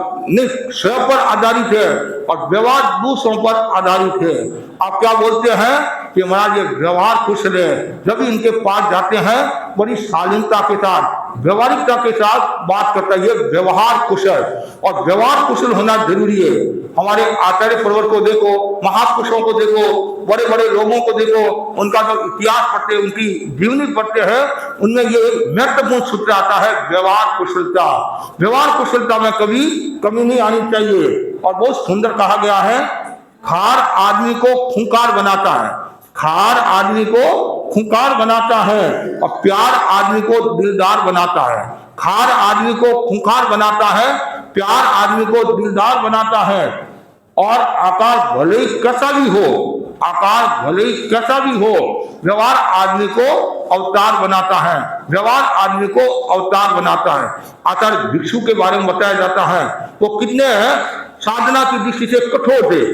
स्वयं पर आधारित है, और व्यवहार दूसरों पर आधारित है। आप क्या बोलते हैं कि महाराज ये व्यवहार कुशल है, जब इनके पास जाते हैं बड़ी शालीनता के साथ, व्यवहारिकता के साथ बात करता है, ये व्यवहार कुशल। और व्यवहार कुशल होना जरूरी है। हमारे आचार्य पर्वत को देखो, महापुरुषों को देखो, बड़े बड़े लोगों को देखो, उनका जो इतिहास पढ़ते, उनकी जीवनी पढ़ते हैं, उनमें ये महत्वपूर्ण सूत्र आता है व्यवहार कुशलता। व्यवहार कुशलता में कभी कमी नहीं आनी चाहिए। और बहुत सुंदर कहा गया है, खार आदमी को खूंखार बनाता है, खार आदमी को खूंखार बनाता है, और प्यार आदमी को दिलदार बनाता है। खार आदमी को खूंखार बनाता है, प्यार आदमी को दिलदार बनाता है। और आकार भले ही कैसा भी हो, आकार भले ही कैसा भी हो, व्यवहार आदमी को अवतार बनाता है। व्यवहार आदमी को अवतार बनाता है। आचार्य भिक्षु के बारे में बताया जाता है, वो कितने साधना की दृष्टि से कठोर थे,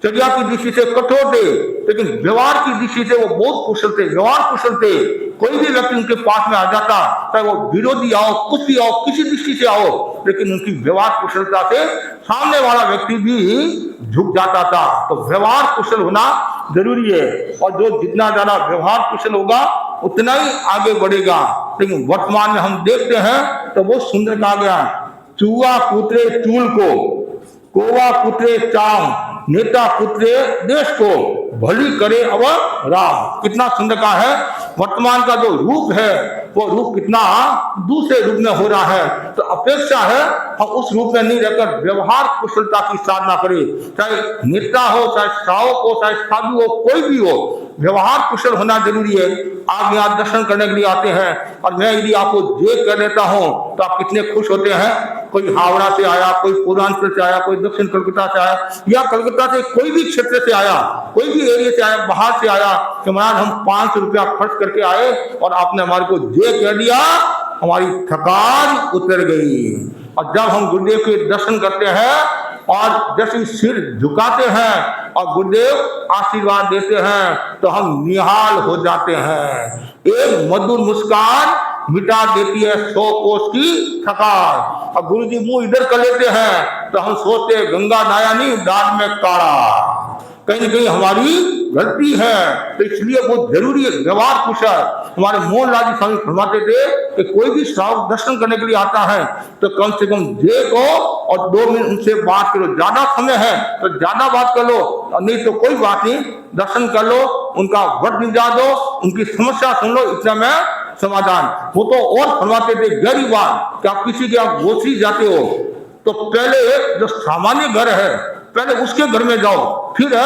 चर्या की दृष्टि से कठोर थे, लेकिन व्यवहार की दृष्टि से वो बहुत कुशल थे, व्यवहार कुशल थे। कोई भी व्यक्ति उनके पास में आ जाता, चाहे वो विरोधी आओ, कुछ भी आओ, किसी दृष्टि से आओ, लेकिन उनकी व्यवहार कुशलता से सामने वाला व्यक्ति भी झुक जाता था। तो व्यवहार कुशल होना जरूरी है, और जो जितना ज्यादा व्यवहार कुशल होगा उतना ही आगे बढ़ेगा। लेकिन वर्तमान में हम देखते हैं तो बहुत सुंदर कहा गया, चूहा पुत्रे चूल को, कोवा पुत्रे चाम, नेता पुत्रे देश को, भली करे अब राम। कितना सुंदर का है। वर्तमान का जो रूप है वो रूप कितना दूसरे रूप में हो रहा है। तो अपेक्षा है हम उस रूप में नहीं रहकर व्यवहार कुशलता की साधना करें। चाहे नेता हो, चाहे श्रावक हो, चाहे साधु हो, कोई भी हो, व्यवहार कुशल होना जरूरी है। आप यहाँ दर्शन करने के लिए आते हैं और मैं यदि आपको जे कह देता हूँ तो आप कितने खुश होते हैं। कोई हावड़ा से आया, कोई पूर्वांचल से आया, कोई दक्षिण कलकत्ता से आया, या कलकत्ता से कोई भी क्षेत्र से आया, कोई भी एरिया से आया, बाहर से आया, कि महाराज हम 500 रुपया खर्च करके आए और आपने हमारे को जे कह दिया, हमारी थकान उतर गई। और जब हम गुरुदेव के दर्शन करते हैं और जैसे सिर झुकाते हैं और गुरुदेव आशीर्वाद देते हैं तो हम निहाल हो जाते हैं। एक मधुर मुस्कान मिटा देती है 100 कोस की थकान। और गुरु जी मुंह इधर कर लेते हैं तो हम सोचते हैं गंगा नया नहीं, दाल में काढ़ा। कहीं न कहीं हमारी गलती है। तो इसलिए बहुत जरूरी है व्यवहार कुशल। हमारे मोहनलाल जी स्वामी फरमाते थे कि कोई भी श्रावक दर्शन करने के लिए आता है तो कम से कम देखो और 2 मिनट उनसे बात करो। ज्यादा समय है तो ज्यादा बात कर लो, नहीं तो कोई बात नहीं, दर्शन कर लो, उनका वट निभा दो, उनकी समस्या सुन लो, इतना में समाधान। वो तो और फरमाते थे गहरी बात कि आप किसी के आप गोत्री जाते हो तो पहले जो सामान्य घर है पहले उसके घर में जाओ, फिर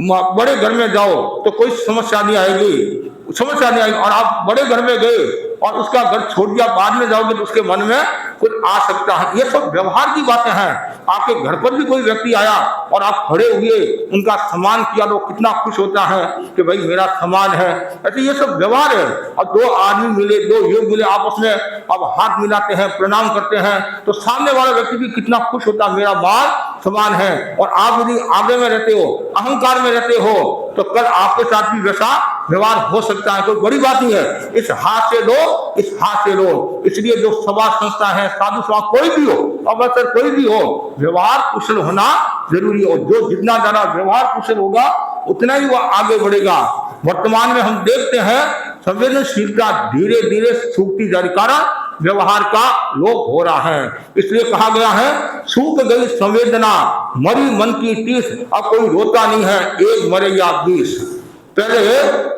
बड़े घर में जाओ तो कोई समस्या नहीं आएगी, समस्या नहीं आएगी। और आप बड़े घर में गए और उसका घर छोड़ दिया, बाद में जाओगे तो उसके मन में कुछ आ सकता है। ये सब व्यवहार की बातें हैं। आपके घर पर भी कोई व्यक्ति आया और आप खड़े हुए उनका सम्मान किया तो कितना खुश होता है कि भाई मेरा सम्मान है। ऐसे ये सब व्यवहार है। और 2 आदमी मिले, 2 युग मिले, आपस में अब हाथ मिलाते हैं, प्रणाम करते हैं तो सामने वाला व्यक्ति भी कितना खुश होता है, मेरा मान सम्मान है। और आप यदि आगे में रहते हो, अहंकार में रहते हो तो कल आपके साथ भी वैसा व्यवहार हो सकता है। कोई बड़ी बात नहीं है। इस हाथ से लो, इस हाथ से लो। इसलिए जो सभा संस्था है, साधु सभा कोई भी हो, अवसर कोई भी हो, व्यवहार कुशल होना जरूरी हो। जो जितना ज्यादा व्यवहार कुशल होगा उतना ही वह आगे बढ़ेगा। वर्तमान में हम देखते हैं संवेदनशीलता धीरे धीरे सूखती जा रही, कारण व्यवहार का लोप हो रहा है। इसलिए कहा गया है सूख गई संवेदना, मरी मन की टीस, अब कोई रोता नहीं है, एक मरे या 20। पहले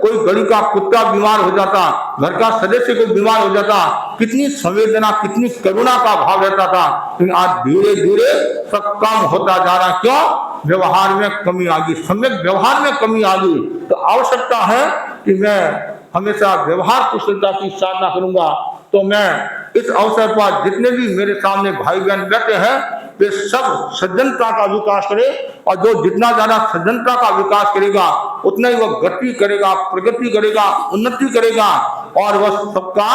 कोई गली का कुत्ता बीमार हो जाता, घर का सदस्य कोई बीमार हो जाता, कितनी संवेदना, कितनी करुणा का भाव रहता था। लेकिन आज धीरे धीरे सब कम होता जा रहा है। क्यों? व्यवहार में कमी आ गई, सम्यक व्यवहार में कमी आ गई, तो आवश्यकता है कि मैं हमेशा व्यवहार कुशलता की साधना करूंगा। तो मैं इस अवसर पर जितने भी मेरे सामने भाई बहन बैठे हैं वे सब सज्जनता का विकास करे, और जो जितना ज्यादा सज्जनता का विकास करेगा उतना ही वह गति करेगा, प्रगति करेगा, उन्नति करेगा, और वह सबका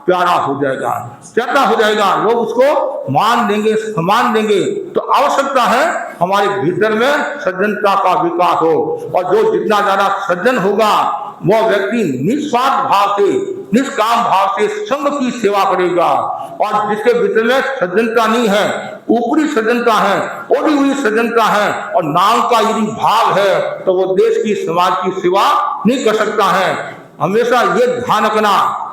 प्यारा हो जाएगा, प्यारा हो जाएगा, लोग उसको मान देंगे, सम्मान देंगे। तो आवश्यकता है हमारे भीतर में सज्जनता का विकास हो, और जो जितना ज्यादा सज्जन होगा वह व्यक्ति निस्वार्थ भाव से, निष्काम भाव से संघ की सेवा करेगा। और जिसके भीतर में सज्जनता नहीं है, ऊपरी सज्जनता है, ओढ़ी हुई सज्जनता है, और नाम का यदि भाव है, तो वो देश की, समाज की सेवा नहीं कर सकता है। हमेशा ये ध्यान रखना,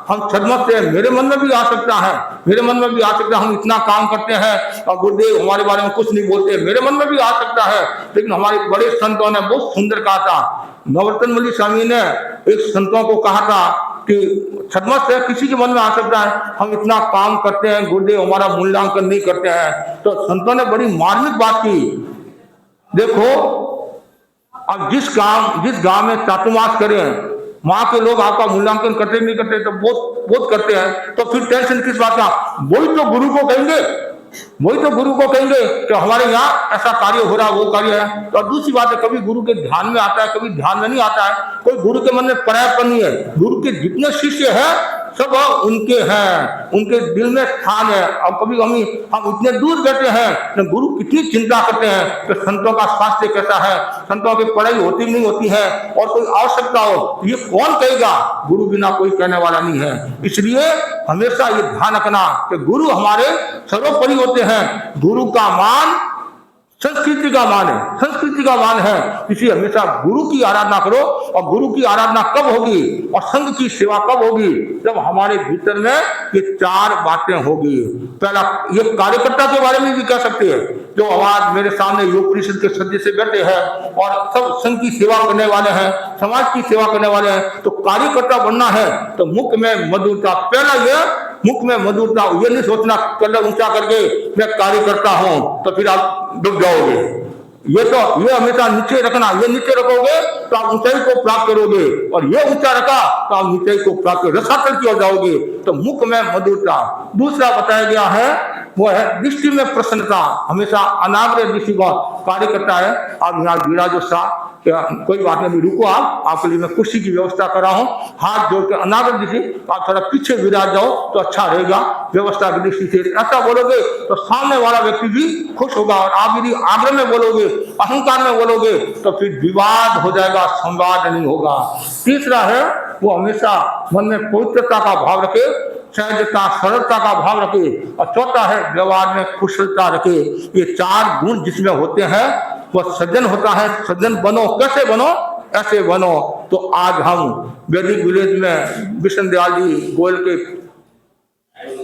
हम सदमत से, मेरे मन में भी आ सकता है, मेरे मन में भी आ सकता है, हम इतना काम करते हैं और गुरुदेव हमारे बारे में कुछ नहीं बोलते, मेरे मन में भी आ सकता है। लेकिन हमारे बड़े संतों ने बहुत सुंदर कहा था, नवरत्न मल्ली स्वामी ने एक संतों को कहा था कि सदमत से किसी के मन में आ सकता है, हम इतना काम करते हैं, गुरुदेव हमारा मूल्यांकन नहीं करते हैं। तो संतों ने बड़ी मार्मिक बात की, देखो अब जिस गांव में चातुर्मास करें, वहां के लोग आपका मूल्यांकन करते नहीं करते, तो बहुत करते हैं, तो फिर टेंशन किस बात का? वही तो गुरु को कहेंगे, वही तो गुरु को कहेंगे कि हमारे यहाँ ऐसा कार्य हो रहा, वो कार्य है। तो दूसरी बात है, कभी गुरु के ध्यान में आता है, कभी ध्यान में नहीं आता है। कोई गुरु के मन में परायापन नहीं है, गुरु के जितने शिष्य हैं सब उनके हैं, उनके दिल में स्थान है। अब कभी हम इतने दूर बैठे हैं, गुरु कितनी चिंता करते हैं कि संतों का स्वास्थ्य कैसा है, संतों की पढ़ाई होती नहीं होती है, और कोई आवश्यकता हो ये कौन कहेगा? गुरु बिना कोई कहने वाला नहीं है। इसलिए हमेशा ये ध्यान रखना कि गुरु हमारे सर्वोपरि होते हैं। गुरु का मान संस्कृति का मान है, संस्कृति का मान है। इसलिए हमेशा गुरु की आराधना करो, और गुरु की आराधना कब होगी और संघ की सेवा कब होगी? जब हमारे भीतर में ये चार बातें होगी। पहला, ये कार्यकर्ता के बारे में भी कह सकते हैं, जो आवाज मेरे सामने योग परिषद के सदस्य बैठे हैं और सब संघ की सेवा करने वाले हैं, समाज की सेवा करने वाले हैं, तो कार्यकर्ता बनना है तो मुख में मधुरता। पहला ये मुख में मधुरता, ये नहीं सोचना कलर ऊंचा करके मैं कार्यकर्ता हूं, तो फिर आप डूब जाओगे। ये हमेशा नीचे रखना, ये नीचे रखोगे तो आप ऊंचाई को प्राप्त करोगे, और ये ऊंचा रखा तो आप ऊंचाई को प्राप्त करोगे, रसातल की ओर जाओगे। तो मुख में मधुरता। दूसरा बताया गया है वो है दृष्टि में प्रसन्नता। हमेशा अनाग्रह दृष्टि का कार्यकर्ता है। आप यहाँ विराजो सा, कोई बात नहीं, रुको, आपके लिए मैं कुर्सी की व्यवस्था कर रहा हूँ। हाथ जोड़ के अनाग्रह दृष्टि, आप थोड़ा पीछे विराज जाओ तो अच्छा रहेगा व्यवस्था की दृष्टि से। ऐसा बोलोगे तो सामने वाला व्यक्ति भी खुश होगा, और आप यदि आग्रह में बोलोगे, अहंकार में बोलोगे, तो फिर विवाद हो जाएगा, संवाद नहीं होगा। तीसरा है वो हमेशा मन में पवित्रता का भाव रखे, सहजता, सरलता का भाव रखे, और चौथा है व्यवहार में कुशलता रखे। ये चार गुण जिसमें होते हैं वह सज्जन होता है। सज्जन बनो, कैसे बनो? ऐसे बनो। तो आज हम वैदिक विलेज में विष्णु दयाल जी गोयल के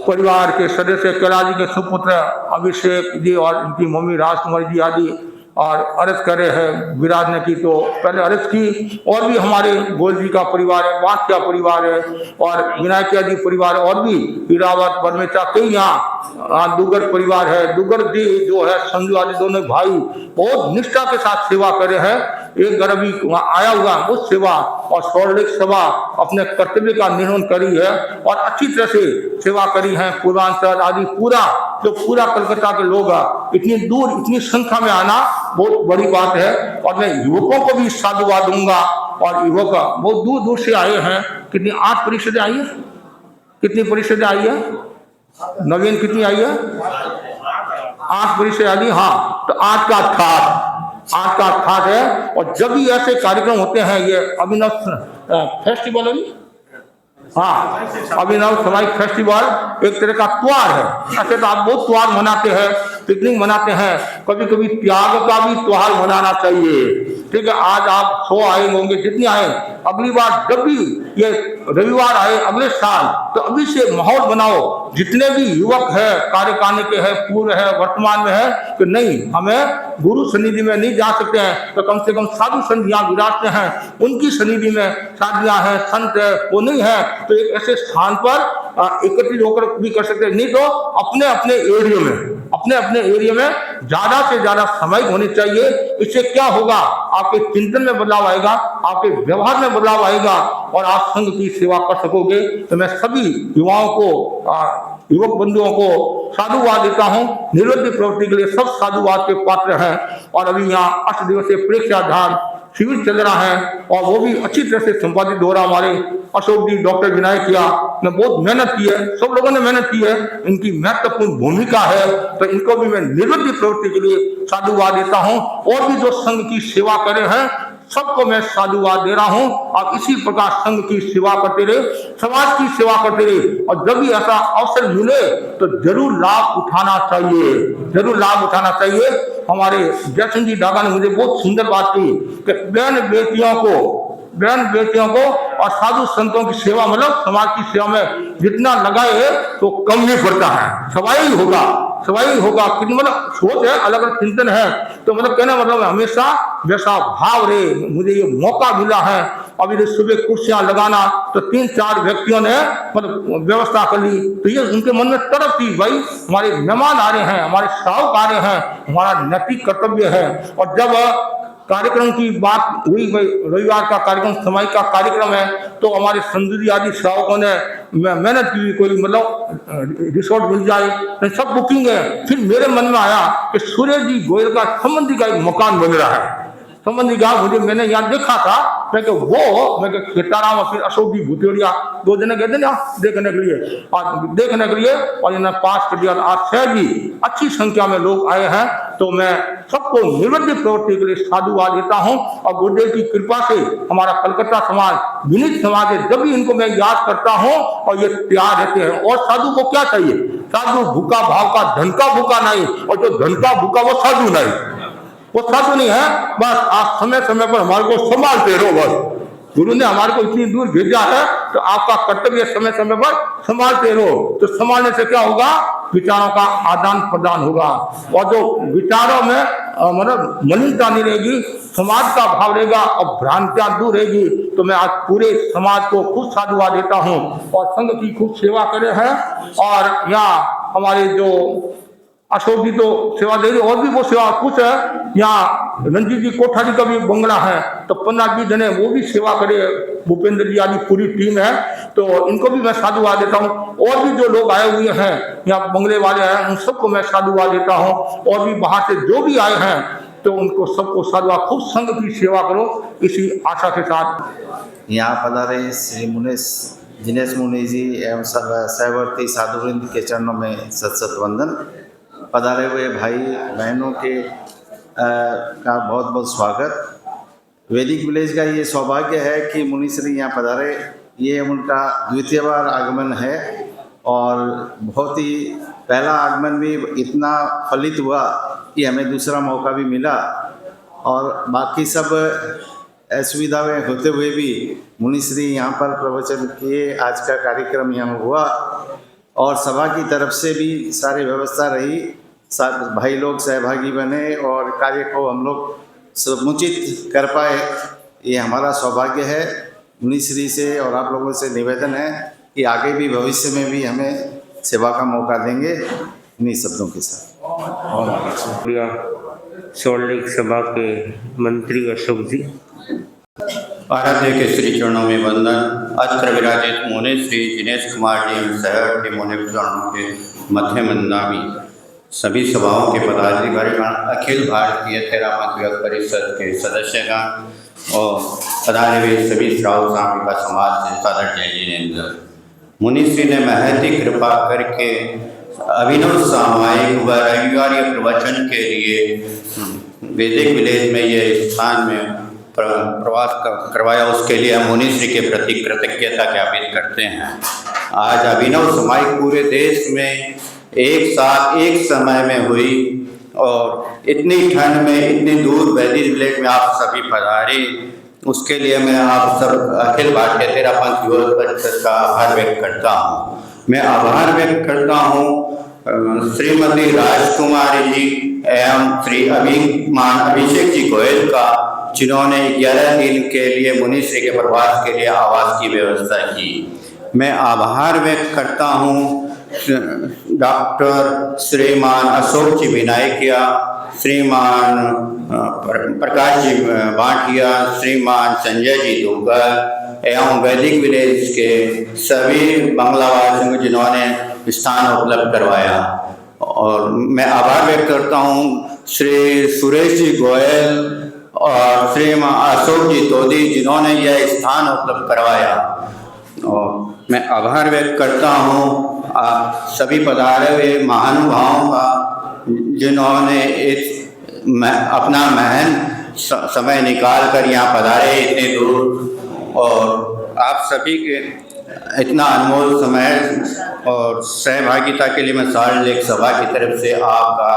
परिवार के सदस्य, कैलाश जी के सुपुत्र अभिषेक जी और इनकी मम्मी राजकुमारी जी आदि, और अर्ज करे हैं विराजने की, तो पहले अर्ज की। और भी हमारे गोयल जी का परिवार है, वात्या परिवार है, और विनायक जी परिवार है, और भी हीरावत बरमेचा कई यहाँ दुगर परिवार है। दुगर जी जो है संजू आदि दोनों भाई बहुत निष्ठा के साथ सेवा करे हैं। एक घर अभी आया हुआ उस सेवा और स्वर्णिक सेवा अपने कर्तव्य का निर्वहन करी है, और अच्छी तरह से सेवा करी है। पूर्वांचल आदि पूरा कलकत्ता के लोग इतनी दूर, इतनी संख्या में आना बहुत बड़ी बात है। और मैं युवकों को भी साधुवाद दूंगा, और युवक बहुत दूर दूर से आए हैं। कितनी 8 परिषदें आई है, कितनी परिषदें आई है? नवीन कितनी आई है? 8 परिषदें आई। हाँ, तो 8 का 8 है। और जब भी ऐसे कार्यक्रम होते हैं, ये अभिनव फेस्टिवल है, हाँ, अभिनव सामाजिक फेस्टिवल एक तरह का त्योहार है। ऐसे तो आप बहुत त्योहार मनाते हैं, पिकनिक मनाते हैं, कभी कभी त्याग का भी त्योहार मनाना चाहिए। ठीक है, आज आप 100 आए होंगे, जितने आए, अगली बार जब भी ये रविवार आए अगले साल, तो अभी से माहौल बनाओ। जितने भी युवक है, कार्यकारिणी के हैं, पूर्व है, वर्तमान में है, कि नहीं हमें गुरु सन्निधि में नहीं जा सकते हैं, तो कम से कम साधु संत यहाँ विराजते हैं, उनकी सन्निधि में साधियाँ हैं, संत है, वो नहीं है, तो एक ऐसे स्थान पर एकत्रित होकर भी कर सकते हैं, नहीं तो अपने अपने एरिया में ज्यादा से ज्यादा सामायिक होने चाहिए। इससे क्या होगा, आपके चिंतन में बदलाव आएगा, आपके व्यवहार में बदलाव आएगा और आप संघ की सेवा कर सकोगे। तो मैं सभी युवाओं को, युवक बंधुओं को साधुवाद देता हूँ। निर्वृत्ति प्रवृत्ति के लिए सब साधुवाद के पात्र हैं। और अभी यहाँ 8 दिवसीय परीक्षाधार शिविर चल रहा है और वो भी अच्छी तरह से संपादित हो रहा। हमारे अशोक जी, डॉक्टर विनायक ने बहुत मेहनत की है, सब लोगों ने मेहनत की है, इनकी महत्वपूर्ण भूमिका है। तो इनको भी मैं निर्वृत्ति प्रवृत्ति के लिए साधुवाद देता हूँ। और भी जो संघ की सेवा करे हैं सबको मैं साधुवाद दे रहा हूँ। आप इसी प्रकार संघ की सेवा करते रहे, समाज की सेवा करते रहे और जब भी ऐसा अवसर मिले तो जरूर लाभ उठाना चाहिए, जरूर लाभ उठाना चाहिए। हमारे जयसिंह जी डागा ने मुझे बहुत सुंदर बात की कि बहन बेटियों को और साधु संतों की सेवा, मतलब समाज की सेवा में जितना लगाए तो कम नहीं पड़ता है, सवाई होगा। कि मतलब सोच है, अलग अलग चिंतन है, तो मतलब कहना मतलब हमेशा वैसा भाव रहे। मुझे ये मौका मिला है, अभी सुबह कुर्सियां लगाना तो 3-4 व्यक्तियों ने मतलब व्यवस्था कर ली, तो ये उनके मन में तड़प थी, भाई हमारे मेहमान आ रहे हैं, हमारे श्रावक आ रहे हैं, हमारा नैतिक कर्तव्य है। और जब कार्यक्रम की बात हुई, रविवार का कार्यक्रम, समय का कार्यक्रम है, तो हमारे संदूरी आदि श्रावकों ने मेहनत की, कोई मतलब रिसोर्ट मिल जाए, सब बुकिंग है। फिर मेरे मन में आया कि सुरेश जी गोयल का संबंधी का एक मकान बन रहा है, संबंधी का मैंने यहाँ देखा था। मैं खेताराम और फिर अशोक जी भूतियोड़िया 2 जने गए थे ना देखने के लिए और इन्हें पास कर दिया। आज 6 जी अच्छी संख्या में लोग आए हैं। तो मैं सबको निर्वृत्ति प्रवृत्ति के लिए साधुवाद देता हूँ। और गुरुदेव की कृपा से हमारा कलकत्ता समाज विनीत समाज है, जब भी इनको मैं याद करता हूँ और ये तैयार रहते हैं। और साधु को क्या चाहिए, साधु भूखा भाव का, धन का भूखा नहीं, और जो धन का भूखा वो साधु नहीं, वो साधु नहीं है। बस आप समय समय पर हमारे को संभालते रहो। बस गुरु ने हमारे को इतनी दूर भेजा है तो आपका कर्तव्य समय समय पर संभालते रहो। तो संभालने से क्या होगा, विचारों का आदान प्रदान होगा और जो विचारों में मतलब मलिनता नहीं रहेगी, समाज का भाव रहेगा और भ्रांतियां दूर रहेगी। तो मैं आज पूरे समाज को खूब साधुवाद देता हूँ और संघ की खूब सेवा करे हैं। और यहाँ हमारे जो अशोक जी तो सेवा दे रही, और भी वो सेवा कुछ है। यहाँ रंजीत जी कोठारी का भी बंगला है, तो 15-20 जने वो भी सेवा करे, भूपेंद्र जी आदि पूरी टीम है, तो इनको भी मैं साधुवाद देता हूँ। और भी जो लोग आए हुए हैं यहाँ बंगले वाले हैं, उन सबको मैं साधुवाद देता हूँ। और भी बाहर से जो भी आए हैं तो उनको सबको साधुवाद। खूब संघ की सेवा करो, इसी आशा के साथ यहाँ पधारे श्री दिनेश मुनि जी एवं सहवर्ती साधुवृंद के चरणों में सत वंदन। पधारे हुए भाई बहनों के का बहुत बहुत स्वागत। वैदिक विलेज का ये सौभाग्य है कि मुनि श्री यहाँ पधारे, ये उनका द्वितीय बार आगमन है और बहुत ही पहला आगमन भी इतना फलित हुआ कि हमें दूसरा मौका भी मिला। और बाकी सब असुविधाएं होते हुए भी मुनि श्री यहाँ पर प्रवचन किए, आज का कार्यक्रम यहाँ हुआ और सभा की तरफ से भी सारी व्यवस्था रही, सब भाई लोग सहभागी बने और कार्य को हम लोग समुचित कर पाए। ये हमारा सौभाग्य है। मुनि श्री से और आप लोगों से निवेदन है कि आगे भी भविष्य में भी हमें सेवा का मौका देंगे। इन्हीं शब्दों के साथ सॉल्ट लेक सभा के मंत्री अशोक जी। आराध्य के श्री चरणों में वंदन। अत्र विराजित मुनि श्री दिनेश कुमार जी सहर के मुनि चरणों के मध्य मंदामी सभी सभाओं के पदाधिकारीगण, अखिल भारतीय थेरापंथ योग परिषद के सदस्यगण और पधारे हुए सभी श्रावक का समाज से सादर जय जिनेन्द्र। मुनि श्री ने महती कृपा करके अभिनव सामायिक व रविवारी प्रवचन के लिए वैदिक विलेज में ये स्थान में प्रवास करवाया, उसके लिए हम मुनि श्री के प्रति कृतज्ञता ज्ञापित करते हैं। आज अभिनव सामायिक पूरे देश में एक साथ एक समय में हुई और इतनी ठंड में इतनी दूर वैदिक विलेज में आप सभी पधारे, उसके लिए मैं आप सब अखिल भारतीय थेरापंथ योग परिषद का आभार व्यक्त करता हूँ। मैं आभार व्यक्त करता हूँ श्रीमती राजकुमारी जी एवं श्री अभिषेक जी गोयल का, जिन्होंने 11 दिन के लिए मुनि श्री के प्रवास के लिए आवास की व्यवस्था की। मैं आभार व्यक्त करता हूँ डॉक्टर श्रीमान अशोक जी विनायकिया, श्रीमान प्रकाश जी भाटिया, श्रीमान संजय जी दुग्गल एवं वैदिक विलेज के सभी बांग्लावासियों को जिन्होंने स्थान उपलब्ध करवाया। और मैं आभार व्यक्त करता हूँ श्री सुरेश जी गोयल और श्रीमान अशोक जी तोदी जिन्होंने यह स्थान उपलब्ध करवाया। और मैं आभार व्यक्त करता हूँ आप सभी पधारे हुए महानुभावों का जिन्होंने अपना महन समय निकाल कर यहाँ पधारे इतने दूर, और आप सभी के इतना अनमोल समय और सहभागिता के लिए मैं साल्ट लेक सभा की तरफ से आपका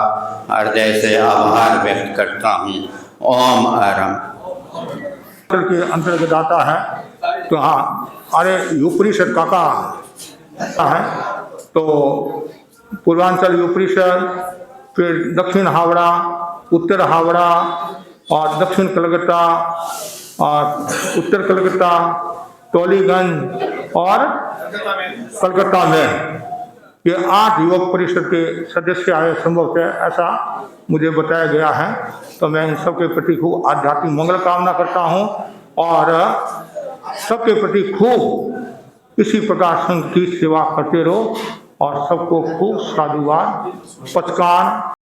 हृदय से आभार व्यक्त करता हूँ। ओम आरम के अंतर्गत आता है। तो हाँ, अरे यूपरिषद काका है, तो पूर्वांचल यूपरिषद, फिर दक्षिण हावड़ा, उत्तर हावड़ा और दक्षिण कलकत्ता और उत्तर कलकत्ता, टोलीगंज और कलकत्ता में ये 8 युवक परिषद के सदस्य आए संभवतः, ऐसा मुझे बताया गया है। तो मैं इन सबके प्रति खूब आध्यात्मिक मंगल कामना करता हूँ और सबके प्रति खूब इसी प्रकार संघ की सेवा करते रहो और सबको खूब साधुवाद, पचकान